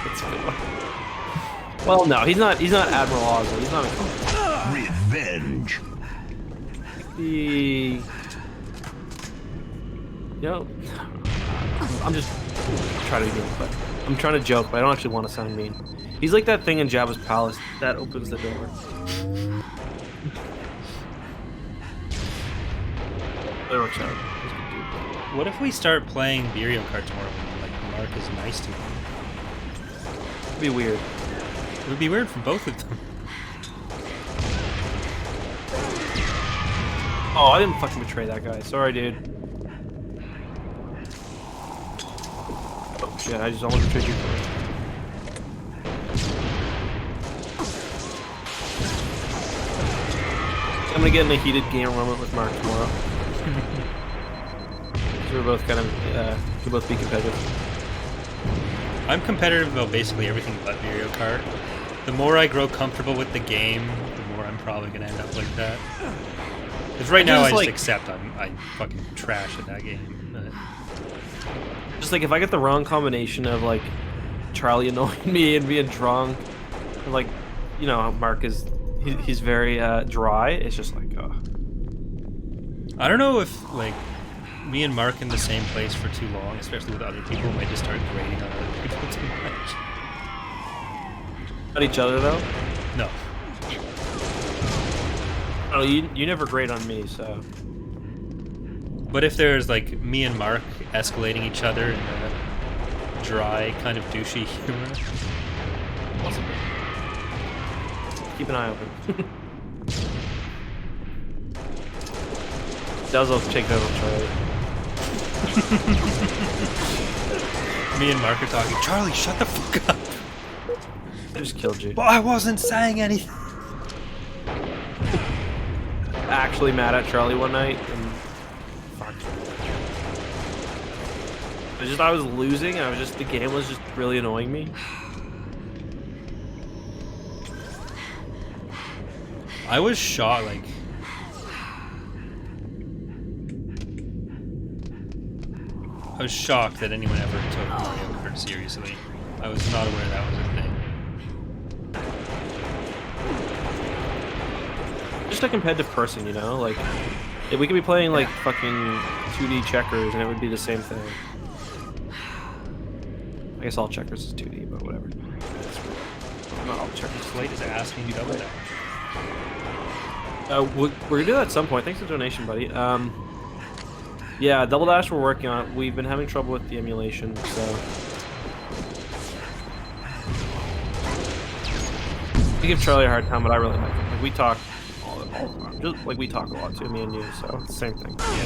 it's a good one. Well, no, he's not Admiral Oswald. He's not a Revenge. I'm just trying to be mean, but I'm trying to joke, but I don't actually want to sound mean. He's like that thing in Jabba's palace that opens the door. It works out. He's a good dude. What if we start playing Mario Kart tomorrow when like Mark is nice to him? It'd be weird. It would be weird for both of them. Oh, I didn't fucking betray that guy. Sorry, dude. Oh shit, I just almost betrayed you. I'm gonna get in a heated game moment with Mark tomorrow. We're both kind of, we'll both be competitive. I'm competitive about basically everything but Mario Kart. The more I grow comfortable with the game, the more I'm probably gonna end up like that. Because right now I just accept I'm fucking trash at that game. Just like if I get the wrong combination of like Charlie annoying me and being drunk, and like, you know, Mark is he's very dry. It's just like, I don't know if like me and Mark in the same place for too long, especially with other people, might just start grating on other people too much. At each other though. No. Oh, you never grate on me, so. But if there's like me and Mark escalating each other in a dry kind of douchey humor. Awesome. Keep an eye open. Does take over Charlie. Me and Mark are talking. Charlie, shut the fuck up. I just killed you. Well, I wasn't saying anything. Actually mad at Charlie one night and fuck. I was losing, and the game was just really annoying me. I was shocked, like... I was shocked that anyone ever took Mario Kart seriously. I was not aware that was a thing. Just a competitive person, you know? Like, we could be playing, like, fucking 2D checkers, and it would be the same thing. I guess all checkers is 2D, but whatever. Not all checkers. Slate is asking you double that. We're gonna do that at some point. Thanks for the donation, buddy. Yeah, Double Dash we're working on it. We've been having trouble with the emulation, so... We give Charlie a hard time, but I really like him. Like, we talk all the time. Just, like, we talk a lot too, me and you, so it's the same thing. Yeah.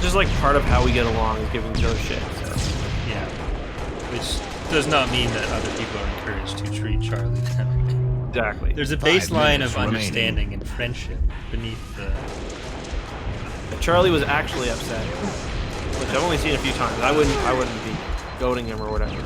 Just, like, part of how we get along is giving each other shit, so... Yeah. Which does not mean that other people are encouraged to treat Charlie that way. Exactly. There's a 5 baseline minutes of understanding and friendship beneath the... Charlie was actually upset, which I've only seen a few times. I wouldn't be goading him or whatever.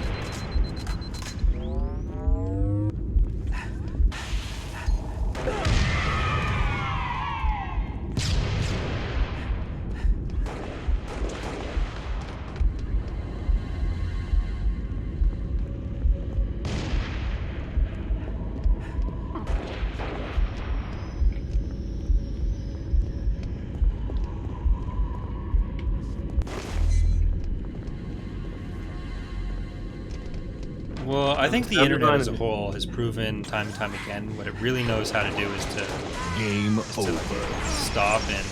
Well, I think the internet as a whole has proven time and time again what it really knows how to do is to Game over. stop and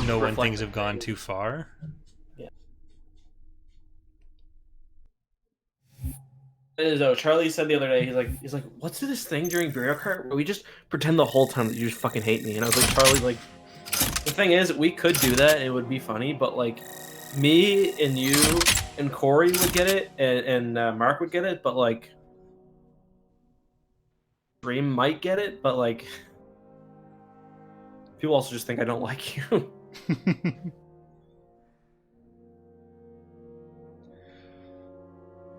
know when things have gone too far. Yeah. Charlie said the other day, he's like, let's do this thing during Mario Kart where we just pretend the whole time that you just fucking hate me. And I was like, Charlie, like, the thing is, we could do that and it would be funny, but like, me and you and Corey would get it, and Mark would get it, but like, Dream might get it, but like, people also just think I don't like you.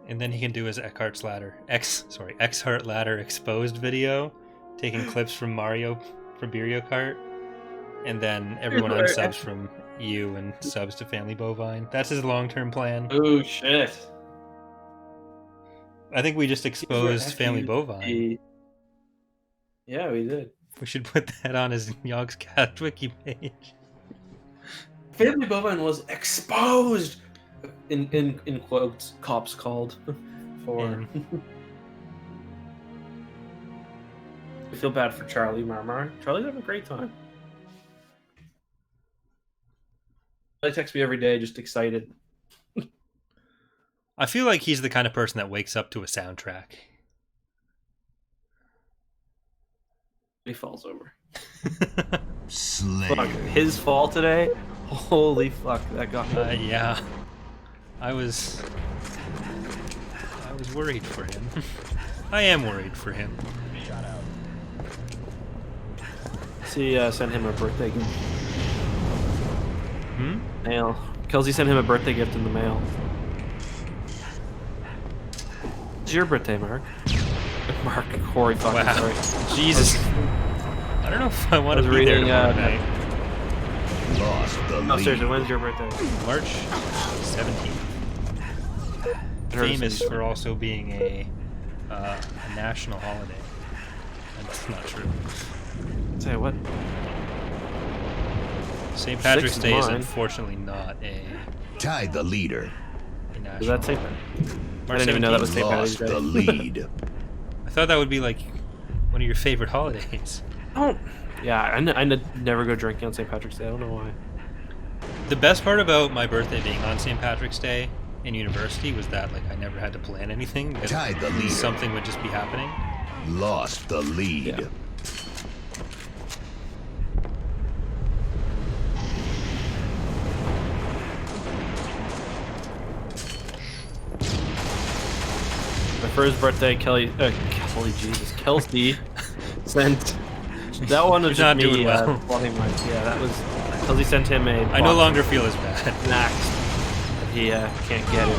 And then he can do his EckhartsLadder exposed video, taking clips from Mario Kart, and then everyone unsubs from you and subs to Family Bovine. That's his long-term plan. Oh shit! I think we just exposed Family Bovine. Yeah, we did. We should put that on his Yogg's Cat wiki page. Family Bovine was exposed, in quotes, cops called for. I feel bad for Charlie Marmar. Charlie's having a great time. He texts me every day, just excited. I feel like he's the kind of person that wakes up to a soundtrack. He falls over. Slayer. Fuck, his fall today? Holy fuck, that got me. Yeah. I was worried for him. I am worried for him. See, sent him a birthday gift. Hmm? Mail. Kelsey sent him a birthday gift in the mail. It's your birthday, Mark. Mark, Corey, fucking Wow. sorry. Jesus. I don't know if I want to be reading, there tomorrow night. Lost the No, lead. seriously, when's your birthday? March 17th. Famous for also being a national holiday. That's not true. Say what? St. Patrick's Sixth Day is mine. unfortunately not a Tied the leader. national. Is that St. March I didn't even know that was 17th. St. Patrick's Lost Day. the lead. I thought that would be like one of your favorite holidays. Oh, yeah, I never go drinking on St. Patrick's Day. I don't know why. The best part about my birthday being on St. Patrick's Day in university was that like I never had to plan anything because Tied the leader. something would just be happening. Lost the lead. Yeah. My first birthday, Kelsey sent. That one was You're not just me doing well. plotting my. Yeah, that was. He sent him a. I no longer feel as bad. An axe that he can't get in.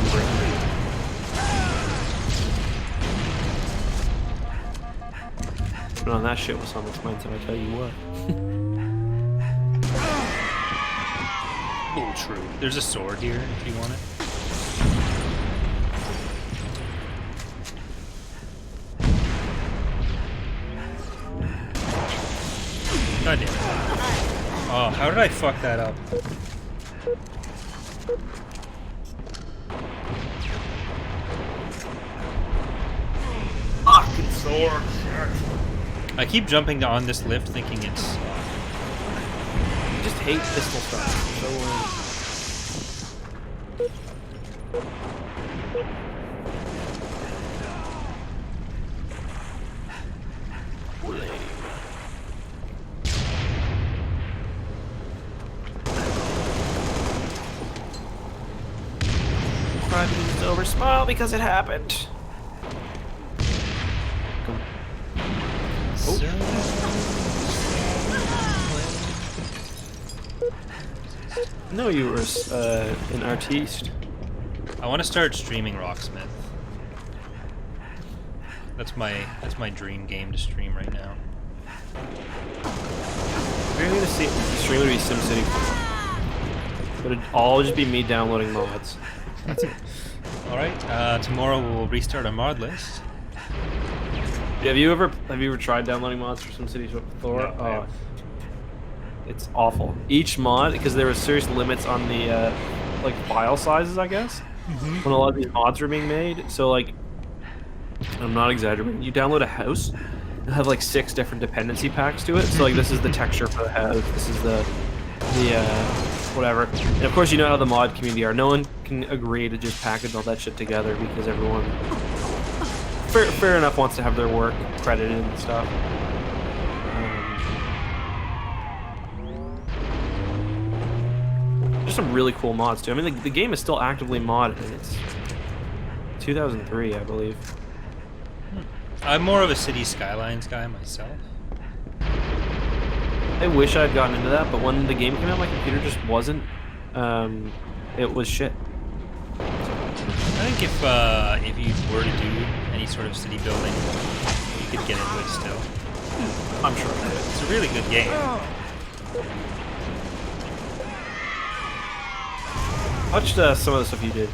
But on that shit was so expensive, I tell you what. Oh, true. There's a sword here if you want it. God damn it. Oh, how did I fuck that up? Fucking sword. I keep jumping on this lift thinking it's... I just hate pistol stuff. It's over. Smile because it happened. No, you were an artiste. I want to start streaming Rocksmith. That's my dream game to stream right now. You're gonna see stream would be SimCity 4. But it'd all just be me downloading mods. That's it. Alright, tomorrow we'll restart our mod list. Have you ever tried downloading mods for SimCity 4? No, it's awful. Each mod, because there were serious limits on the like file sizes, I guess, when a lot of these mods were being made. So like, I'm not exaggerating. You download a house, it'll have like 6 different dependency packs to it. So like, this is the texture for the house. This is the whatever. And of course, you know how the mod community are. No one can agree to just package all that shit together because everyone, fair enough, wants to have their work credited and stuff. There's some really cool mods too. I mean, the game is still actively modded, and it's 2003, I believe. I'm more of a City Skylines guy myself. I wish I'd gotten into that, but when the game came out, my computer just wasn't. It was shit. I think if you were to do any sort of city building, you could get into it still. I'm sure I could. It's a really good game. Watched some of the stuff you did.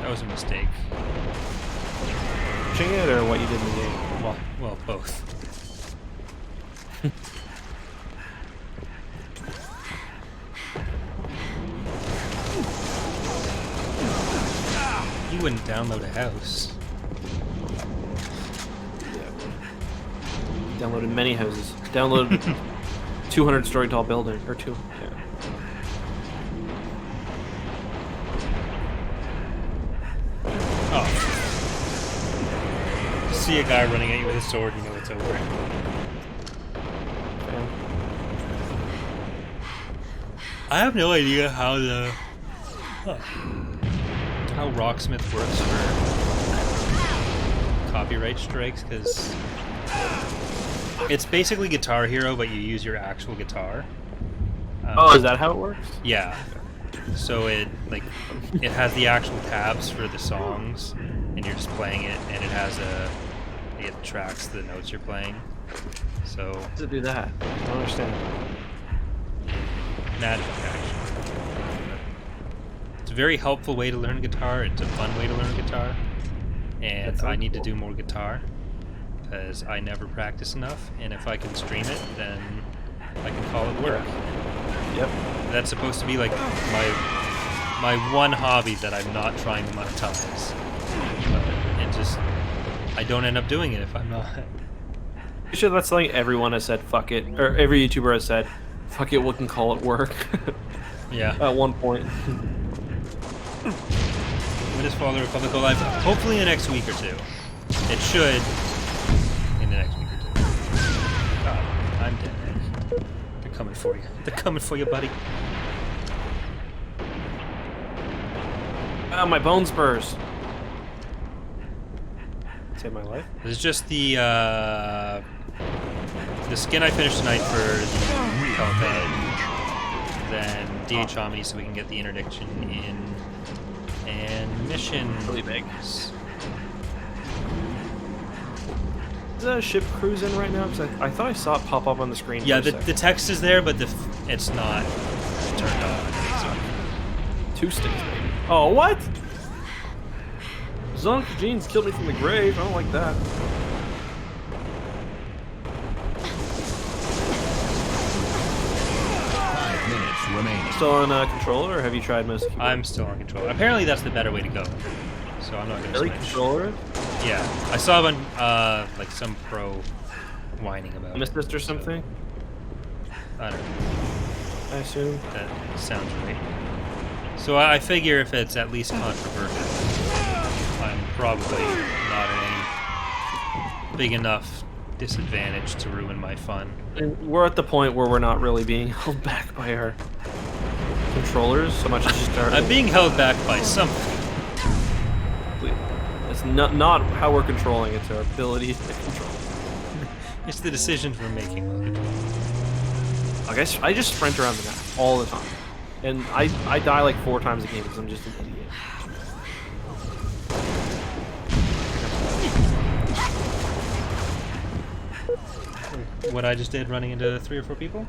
That was a mistake. Watching it or what you did in the game? Well, both. You wouldn't download a house. Downloaded many houses. Downloaded 200-story tall building or 2. Yeah. Oh. See a guy running at you with a sword, you know it's over. Yeah. I have no idea how how Rocksmith works for copyright strikes, because it's basically Guitar Hero, but you use your actual guitar. Oh, is that how it works? Yeah. So it has the actual tabs for the songs, and you're just playing it, and it has it tracks the notes you're playing. So How does it do that? I don't understand. magic, actually. It's a very helpful way to learn guitar. It's a fun way to learn guitar, and I need to do more guitar because I never practice enough. And if I can stream it, then I can call it work. Yep. That's supposed to be like my one hobby that I'm not trying to monetize. But it just, I don't end up doing it if I'm not. You sure that's something everyone has said, fuck it, or every YouTuber has said, fuck it, we can call it work. Yeah. At one point. When does Fall of the Republic go live? Hopefully in the next week or two. It should in the next week or two. God, I'm dead, Nick. They're coming for you. They're coming for you, buddy. Oh, my bone spurs. Saved my life. This is just the the skin I finished tonight for the campaign. Then DH on me so we can get the interdiction in. And missions. Really big. Is that a ship cruising right now? Because I thought I saw it pop up on the screen. Yeah, for a the second. text is there, but it's not turned on. So. 2 sticks, baby. Oh, what? Zonk Jeans killed me from the grave. I don't like that. Remaining. Still on controller, or have you tried mouse? Keyboard? I'm still on controller. Apparently that's the better way to go. So I'm not going to Really switch. controller? Yeah, I saw one like some pro whining about it. Assist or something? I don't know. I assume. That sounds right. So I figure if it's at least controversial, I'm probably not at any big enough disadvantage to ruin my fun. And we're at the point where we're not really being held back by our controllers so much as just our. I'm being held back by something. It's not how we're controlling; it's our ability to control. It's the decisions we're making while controlling. Like I just sprint around the map all the time, and I die like 4 times a game because I'm just an idiot. What I just did, running into 3 or 4 people.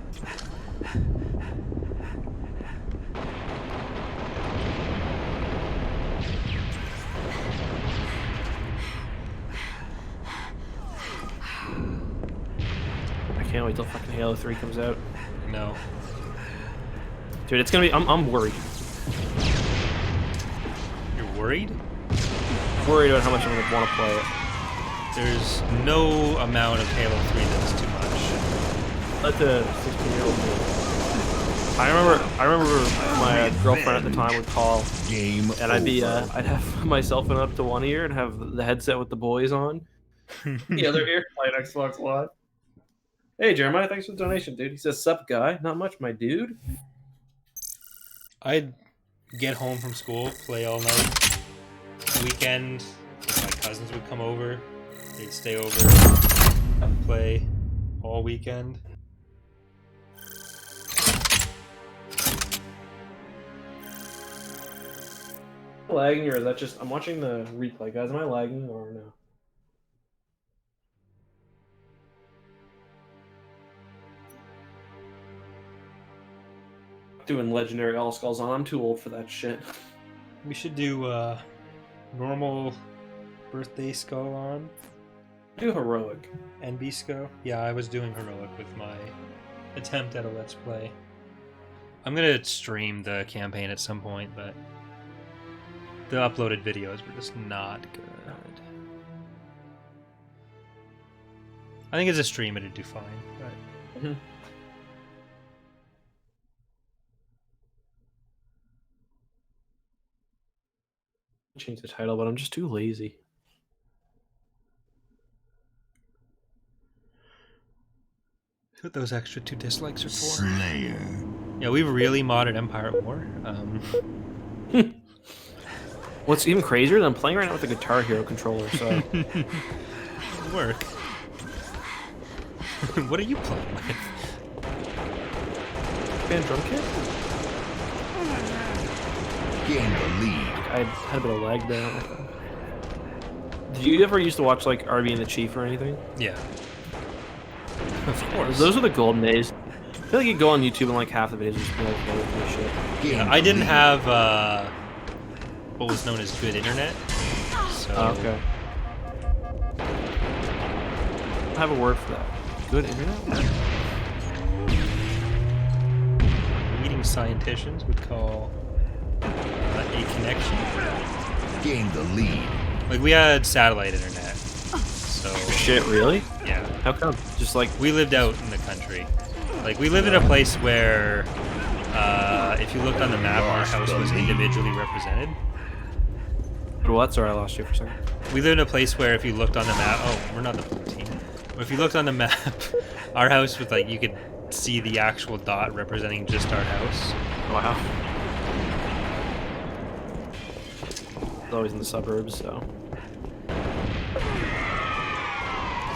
I can't wait till fucking Halo 3 comes out. No. Dude, it's gonna be. I'm worried. You're worried? Worried about how much I'm gonna want to play it. There's no amount of Halo 3 that's too much. Let the 16-year-old do. I remember my girlfriend at the time would call, Game and I'd be over. I'd have myself in up to one ear and have the headset with the boys on. The other ear playing Xbox Live. Hey Jeremiah, thanks for the donation, dude. He says, "Sup, guy? Not much, my dude." I'd get home from school, play all night. Weekend, my cousins would come over. They'd stay over, play all weekend. Lagging, or is that just I'm watching the replay, guys? Am I lagging or no? Doing legendary all skulls on. I'm too old for that shit. We should do normal birthday skull on. Do heroic. NB skull. Yeah, I was doing heroic with my attempt at a let's play. I'm gonna stream the campaign at some point, but the uploaded videos were just not good. I think as a stream it'd do fine, but Change the title, but I'm just too lazy. what those extra 2 dislikes are for. Slayer. Yeah, we've really modded Empire at War. What's even crazier than I'm playing right now with the Guitar Hero controller, so Work. What are you playing with? band drum kit? Gain the lead. I had a bit of lag there. Did you ever used to watch like RB and the Chief or anything? Yeah. Of course. Those are the golden days. I feel like you go on YouTube and like half the videos just be like this shit. Gain Yeah, the I didn't lead. have what was known as good internet. So Oh, okay. I have a word for that. Good internet? leading scienticians would call a connection. Gain the lead. Like we had satellite internet. So Shit, really? yeah. How come? Just like We lived out in the country. Like we lived in a place where if you looked on the map our house was individually represented. what? Sorry, I lost you for a second. We lived in a place where if you looked on the map, oh, we're not the blue team. But if you looked on the map, our house was like, you could see the actual dot representing just our house. Wow. It's always in the suburbs, so.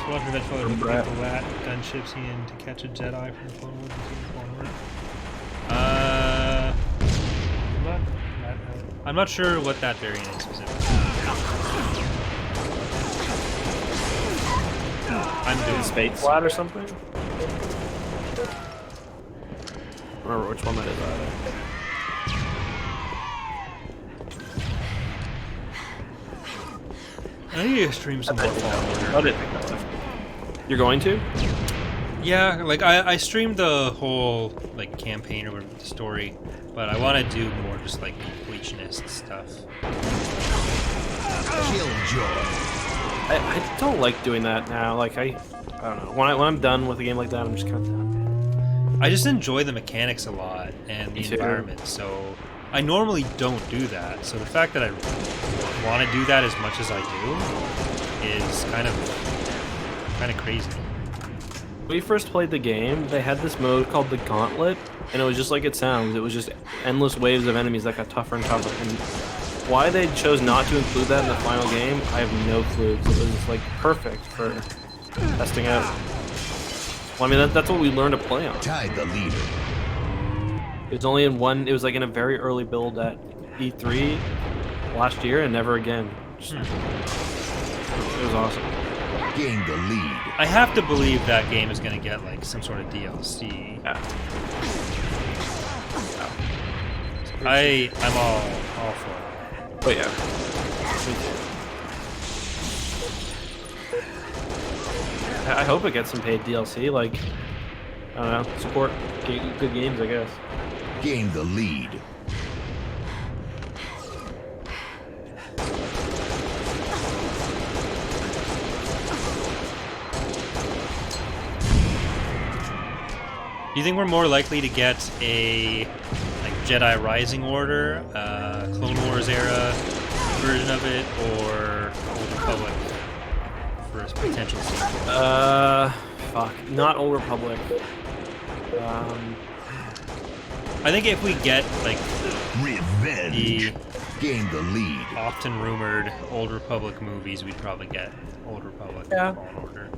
Squadron of Edgefellows would Right. the lat gunships in to catch a Jedi from the Clone Wars and see the Clone Wars. I'm not sure what that variant is specifically. I'm doing Space Flat or something? I don't remember which one that is either. I need to stream some more Fallen Order. I didn't think that was. You're going to? Yeah, like I streamed the whole like campaign or whatever, the story, but I want to do more just like completionist stuff. Killjoy. I don't like doing that now. Like I don't know. When I'm done with a game like that, I'm just kind of done. I just enjoy the mechanics a lot and the Me too. environment, so I normally don't do that. So the fact that I want to do that as much as I do is kind of crazy. When we first played the game, they had this mode called the Gauntlet, and it was just like it sounds. It was just endless waves of enemies that got tougher and tougher. And why they chose not to include that in the final game, I have no clue. 'Cause it was like perfect for testing out. Well, I mean, that's what we learned to play on. Tide the leader. It was only in one. It was like in a very early build at E3 last year, and never again. It was awesome. Gain the lead. I have to believe that game is going to get like some sort of DLC. Yeah. I'm all for it. But yeah. I hope it gets some paid DLC. Like, I don't know, support good games, I guess. Gain the lead. Do you think we're more likely to get a like Jedi Rising Order, Clone Wars era version of it, or Old Republic for a potential sequel? Fuck, not Old Republic. I think if we get like Revenge. the Gain the lead. often rumored Old Republic movies, we'd probably get Old Republic Yeah. Fallen Order.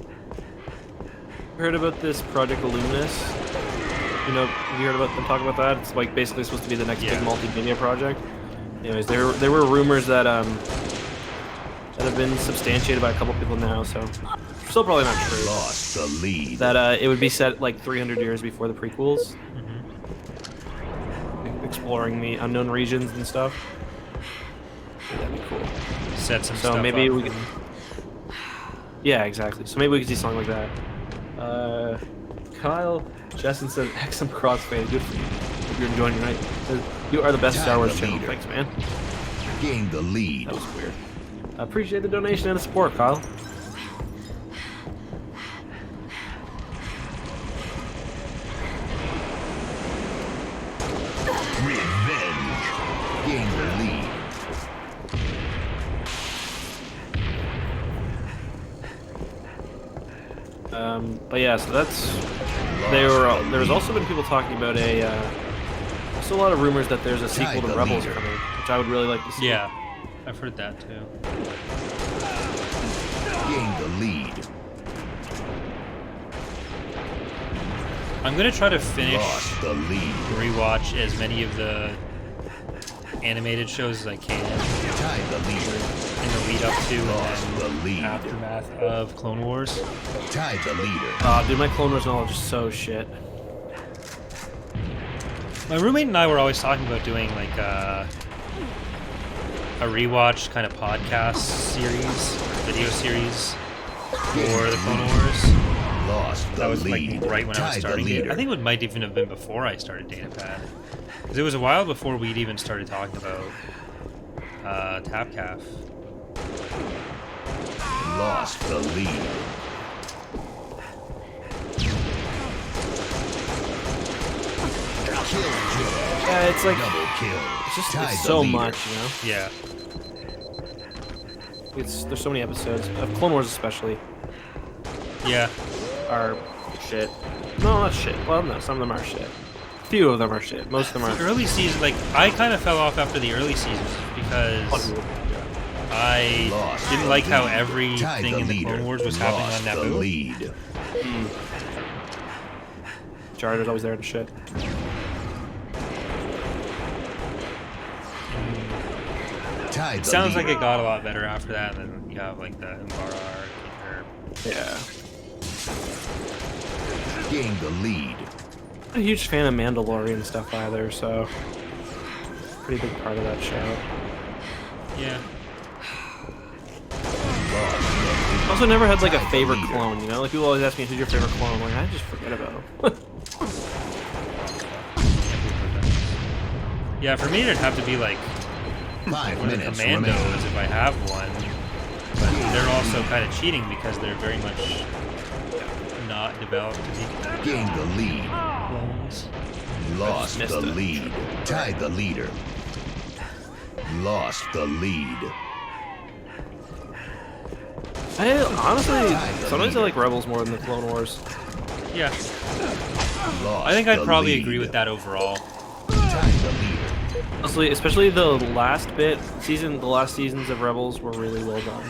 Heard about this Project Illuminous? You know, have you heard about them talk about that? It's like basically supposed to be the next Yeah. big multimedia project. Anyways, there were rumors that that have been substantiated by a couple people now, so still probably not true. Lost the lead. That it would be set like 300 years before the prequels, exploring the unknown regions and stuff. That'd be cool. Set some So stuff maybe up. we could. Yeah, exactly. So maybe we could see something like that. Kyle Jessen says, "Excellent crossfade. Good for you. Hope you're enjoying your night." Says, "You are the best Star Wars channel." Thanks, man. Gain the lead. That was weird. I appreciate the donation and the support, Kyle. Revenge. Gain the lead. But yeah, so that's. There's also been people talking about also a lot of rumors that there's a sequel to the Rebels leader. coming, which I would really like to see. Yeah, I've heard that too. Gain the lead. I'm gonna try to finish Lost the lead. rewatch as many of the animated shows as I can Tide the leader. in the lead up to Lost and the then lead. aftermath of Clone Wars. Tide the leader. Dude, my Clone Wars knowledge is so shit. My roommate and I were always talking about doing like a rewatch kind of podcast series, video series for the Clone Wars. Lost the That was lead. like right when I was Tide the starting it. leader. I think it might even have been before I started Datapad. Because it was a while before we'd even started talking about TapCaf. Lost the lead. Killjoy. Yeah, it's like Double kill. it's just Tide it's the so leader. much, you know. Yeah. There's so many episodes of Clone Wars, especially Yeah. are shit. No, not shit. Well, no, some of them are shit. Few of them are shit. Most of them The are. early season, like, I kind of fell off after the early seasons because I Lost didn't the like how lead. everything Tied in the leader. Clone Wars was Lost happening on the Naboo. lead. Jar Jar's always there and shit. Tied the Sounds leader. like it got a lot better after that, and then you have like the Umbara arc, or Yeah. Gained the lead. I'm a huge fan of Mandalorian stuff either, so pretty big part of that show. yeah. I also never had like a Tied the favorite leader. clone, you know? Like people always ask me who's your favorite clone. I'm like, I just forget about him. Yeah, for me it'd have to be like 5 one of the minutes Commandos remaining. if I have one, but they're also kind of cheating because they're very much not developed to be Gained the lead. clones. Lost missed the it. lead. Tied the leader. Lost the lead. I honestly, sometimes I like Rebels more than the Clone Wars. Yeah, Lost I think I'd the probably lead. agree with that overall. Tied the leader. Honestly, especially the last the last seasons of Rebels were really well done.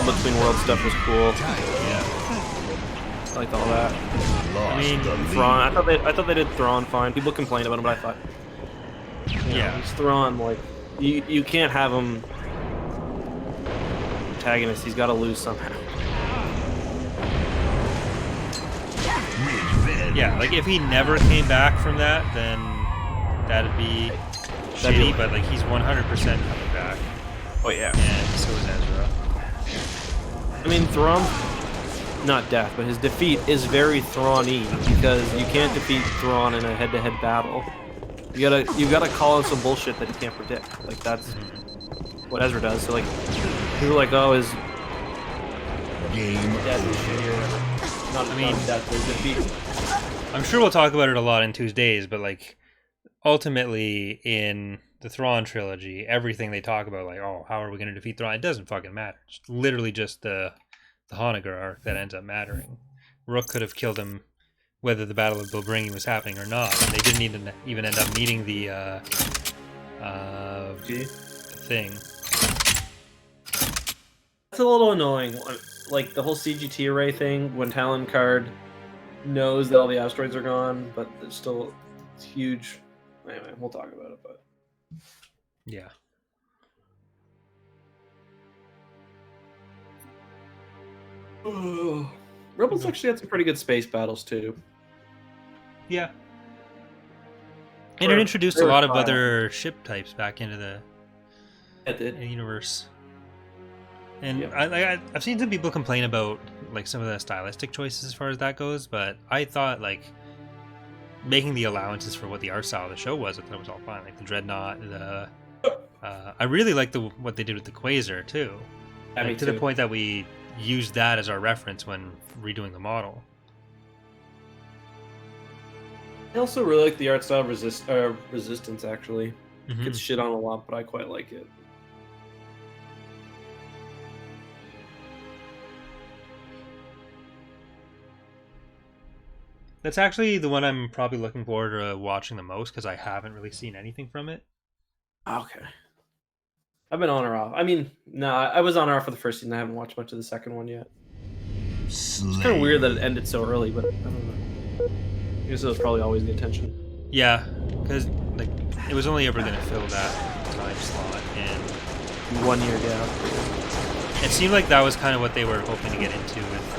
Between World stuff was cool. Tied the Yeah. I liked all that. Lost I mean, the lead. Thrawn, I thought they did Thrawn fine. People complained about him, but I thought, you know, Yeah. he's Thrawn. Like, you can't have him protagonist. He's got to lose somehow. Ridge bend. Yeah, like if he never came back from that, then that'd be That'd be shitty, but like he's 100% coming back, Oh yeah. and so is Ezra. I mean, Thrawn, not death, but his defeat is very Thrawn-y because you can't defeat Thrawn in a head-to-head battle. You gotta call in some bullshit that you can't predict. Like that's what Ezra does. So like, people are like, oh, is Game death is shittier? Not, I mean- not death is defeat. I'm sure we'll talk about it a lot in Tuesdays, but like ultimately in the Thrawn trilogy, everything they talk about, like, oh, how are we going to defeat Thrawn? It doesn't fucking matter. It's literally just the Hanukkah arc that ends up mattering. Rook could have killed him whether the Battle of Bilbringi was happening or not, and they didn't even end up needing the thing. That's a little annoying. Like the whole CGT array thing, when Talon Card knows that all the asteroids are gone, but it's still it's huge. Anyway, we'll talk about it. But Yeah. Rebels actually had some pretty good space battles too. Yeah. And it introduced a They were lot of fine. other ship types back into the It did. universe. And Yep. I've seen some people complain about like some of the stylistic choices as far as that goes, but I thought like making the allowances for what the art style of the show was, I thought it was all fine. Like the Dreadnought, I really like what they did with the Quasar too. Yeah, me Like, to the too. point that we used that as our reference when redoing the model. I also really like the art style of Resistance. Actually, Mhm. gets shit on a lot, but I quite like it. That's actually the one I'm probably looking forward to watching the most because I haven't really seen anything from it. Okay. I've been on or off. I mean, no, I was on or off for the first season. I haven't watched much of the second one yet. It's kind of weird that it ended so early, but I don't know. I guess it was probably always the intention. Yeah, because like it was only ever going to fill that time slot, and 1 year gap. it seemed like that was kind of what they were hoping to get into with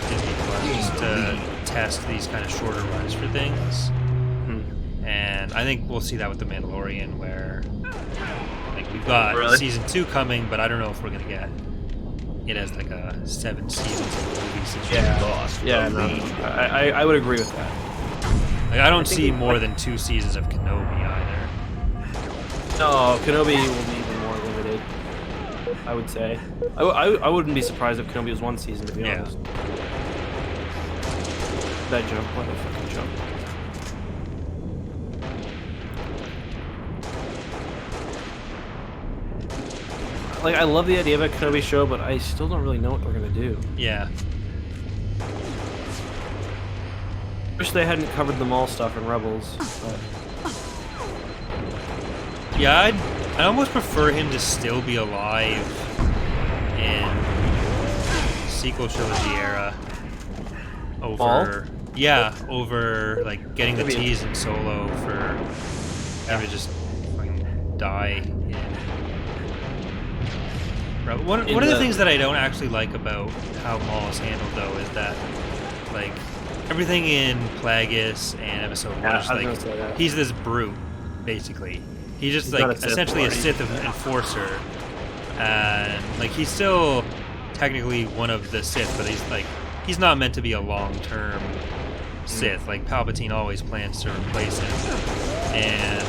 Disney Plus, just to test these kind of shorter runs for things. And I think we'll see that with The Mandalorian, where like we've got Really? season 2 coming, but I don't know if we're gonna get it as like a 7 seasons of movies. Yeah. Lost Yeah, the no, lead. I would agree with that. Like, I don't think see it- more than 2 seasons of Kenobi either. No, Kenobi will be even more limited, I would say. I wouldn't be surprised if Kenobi was 1 season, to be Yeah. honest. That jump, what a fucking jump. Like, I love the idea of a Kenobi show, but I still don't really know what they're gonna do. Yeah. Wish they hadn't covered the mall stuff in Rebels, but Yeah, I almost prefer him to still be alive in sequel trilogy era over over like getting the tease in Solo for him to just fucking die in. One of the things that I don't actually like about how Maul is handled though is that like everything in Plagueis and Episode 1 is like he's this brute basically. He's just like essentially a Sith enforcer, and like he's still technically one of the Sith, but he's not meant to be a long-term Sith. Like Palpatine always plans to replace him, and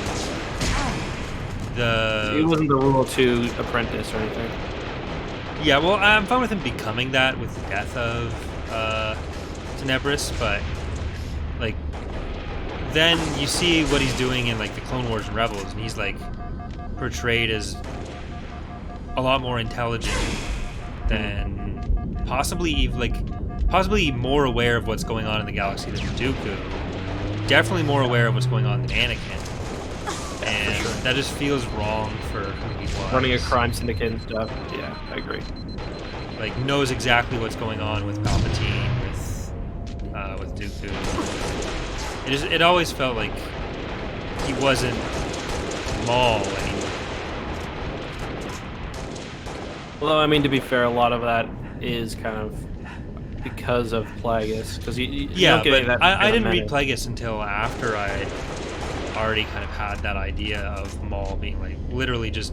he wasn't the Rule 2 apprentice or anything. Yeah, well, I'm fine with him becoming that with the death of Tenebris, but like. Then you see what he's doing in like the Clone Wars and Rebels, and he's like portrayed as a lot more intelligent than possibly more aware of what's going on in the galaxy than Dooku. Definitely more aware of what's going on than Anakin, and that just feels wrong for who he was. Running a crime syndicate and stuff. Yeah, I agree. Like knows exactly what's going on with Palpatine, with Dooku. It always felt like he wasn't Maul anymore. Although, I mean, to be fair, a lot of that is kind of because of Plagueis. Because I didn't read Plagueis until after I already kind of had that idea of Maul being like literally just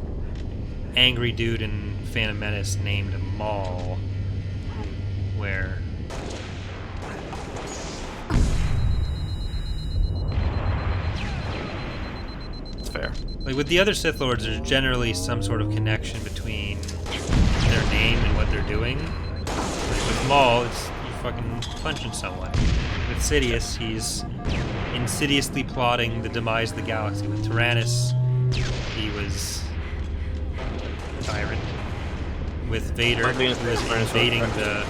angry dude in Phantom Menace named Maul, where. Fair. Like with the other Sith Lords, there's generally some sort of connection between their name and what they're doing. Like with Maul, it's you fucking punching someone. With Sidious, he's insidiously plotting the demise of the galaxy. With Tyrannus, he was a tyrant. With Vader, he was invading the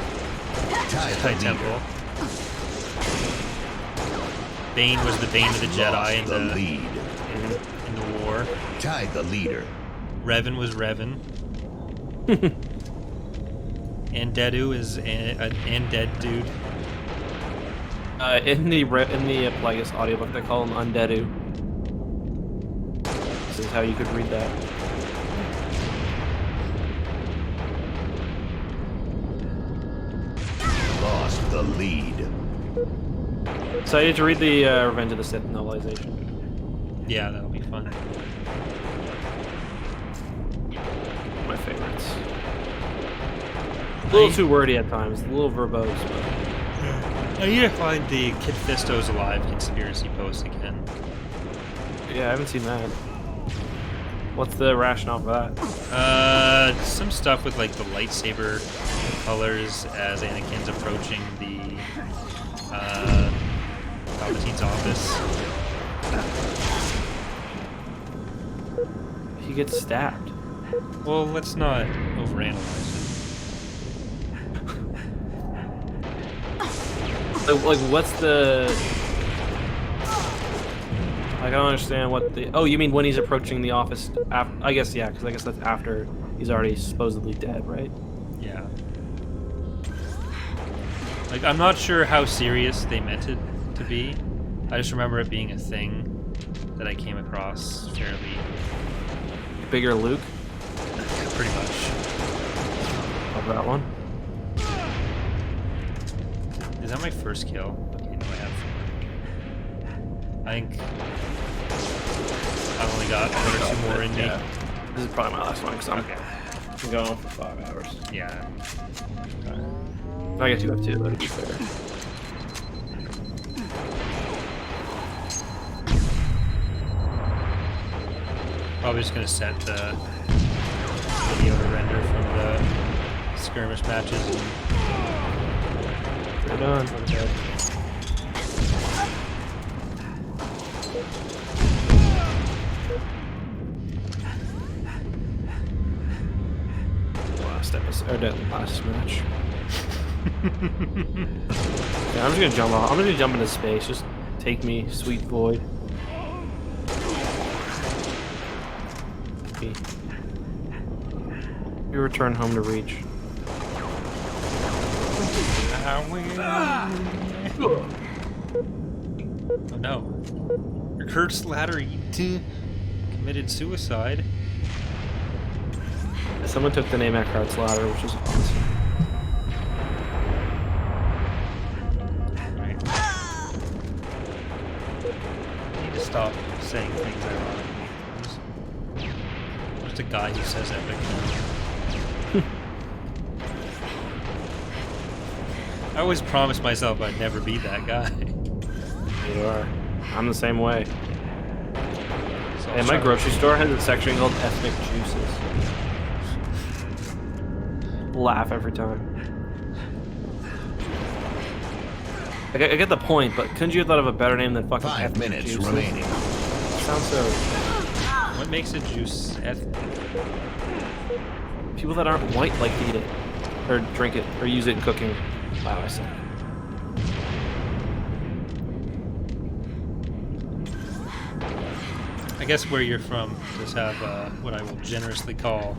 Jedi Temple. Bane was the Bane of the Jedi in the lead. In the war. Tide the leader. Revan was Revan. And Dedu is and dead dude. In the Plagueis audiobook, they call him Undeadu. This is how you could read that. Lost the lead. So I need to read the Revenge of the Sith novelization. Yeah, that'll be fun. My favorites. A little too wordy at times, a little verbose. But... I need to find the Kit Fisto's Alive conspiracy post again. Yeah, I haven't seen that. What's the rationale for that? Some stuff with like the lightsaber colors as Anakin's approaching the Palpatine's office. He gets stabbed. Well, let's not overanalyze it. Like, what's the... I don't understand what the... Oh, you mean when he's approaching the office? I guess, yeah, because I guess that's after he's already supposedly dead, right? Yeah. Like, I'm not sure how serious they meant it to be. I just remember it being a thing that I came across fairly... Bigger Luke? Pretty much. Love that one. Is that my first kill? Okay, no, I have. I think I've only got one or two more in me. Yeah. This is probably my last one because I'm going for 5 hours. Yeah. I guess you have 2, though, to be fair. Probably just gonna set the video to render from the skirmish matches. We're done. Last episode, or last match. Yeah, I'm just gonna jump off. I'm gonna jump into space. Just take me, sweet void. sleepy. You return home to Reach. Oh no. EckhartsLadder committed suicide. Someone took the name EckhartsLadder, which is awesome. Right. I need to stop saying things ironically. I'm just a guy who says epic. I always promised myself I'd never be that guy. You are. I'm the same way. So And my grocery store has a section called ethnic juices. Laugh every time. I get the point, but couldn't you have thought of a better name than fucking 5 ethnic minutes juices? remaining. Sounds so... What makes a juice ethnic? People that aren't white like to eat it. Or drink it. Or use it in cooking. Wow, I suck. I guess where you're from does have what I will generously call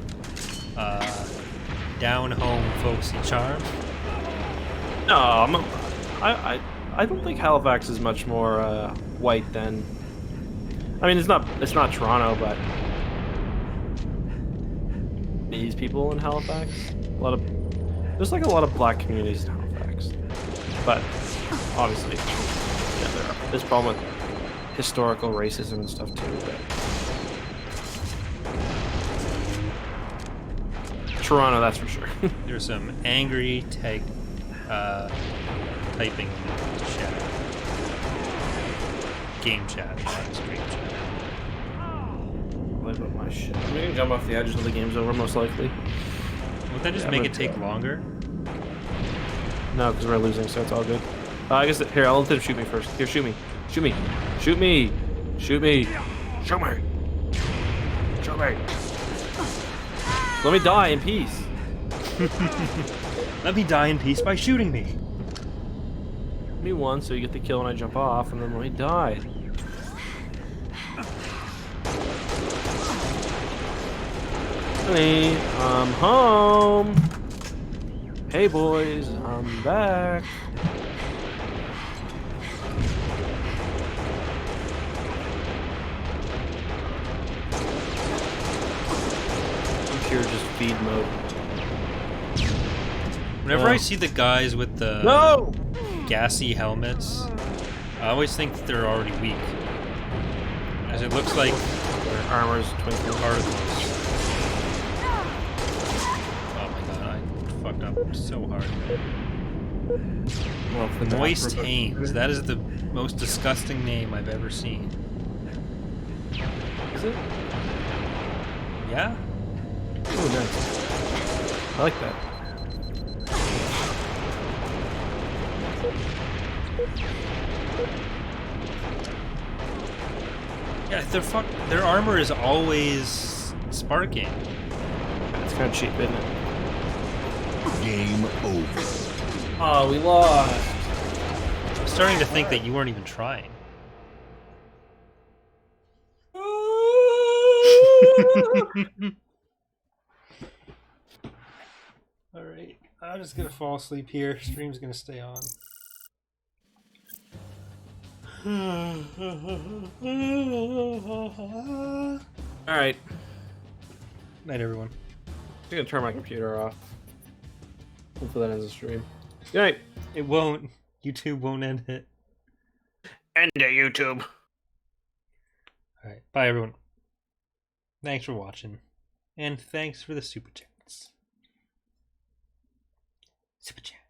down-home folksy charm. No, I don't think Halifax is much more white than... I mean, it's not Toronto, but these people in Halifax, there's like a lot of black communities in Halifax, but obviously, yeah, there's a problem with historical racism and stuff too. But Toronto, that's for sure. There's some angry typing in the chat. Game chat, not stream chat. What about my shit? I'm gonna jump off the edge until the game's over, most likely. Would that just Yeah, make I'm it take longer? No, because we're losing, so it's all good. I guess here, I'll let them shoot me first. Here, shoot me. Shoot me. Shoot me. Shoot me. Shoot me. Shoot me. Let me die in peace. Let me die in peace by shooting me. Shoot me once so you get the kill and I jump off, and then let me die. Honey, I'm home. Hey boys, I'm back. Pure just feed mode. Whenever I see the guys with the gassy helmets, I always think that they're already weak. Because it looks like Their armor's twinkling. part of this. Oh my god, I fucked up so hard. Well, if the Moist map- Hames. That is the most disgusting name I've ever seen. Is it? Yeah? Oh, nice. I like that. Yeah, their armor is always sparking. It's kind of cheap, isn't it? Game over. Oh, we lost. I'm starting to think that you weren't even trying. Alright, I'm just gonna fall asleep here. Stream's gonna stay on. Alright. Night, everyone. I'm gonna turn my computer off. Hopefully that ends the stream. Good night. It won't. YouTube won't end it. End it, YouTube. Alright, bye, everyone. Thanks for watching. And thanks for the super chats. Super chat.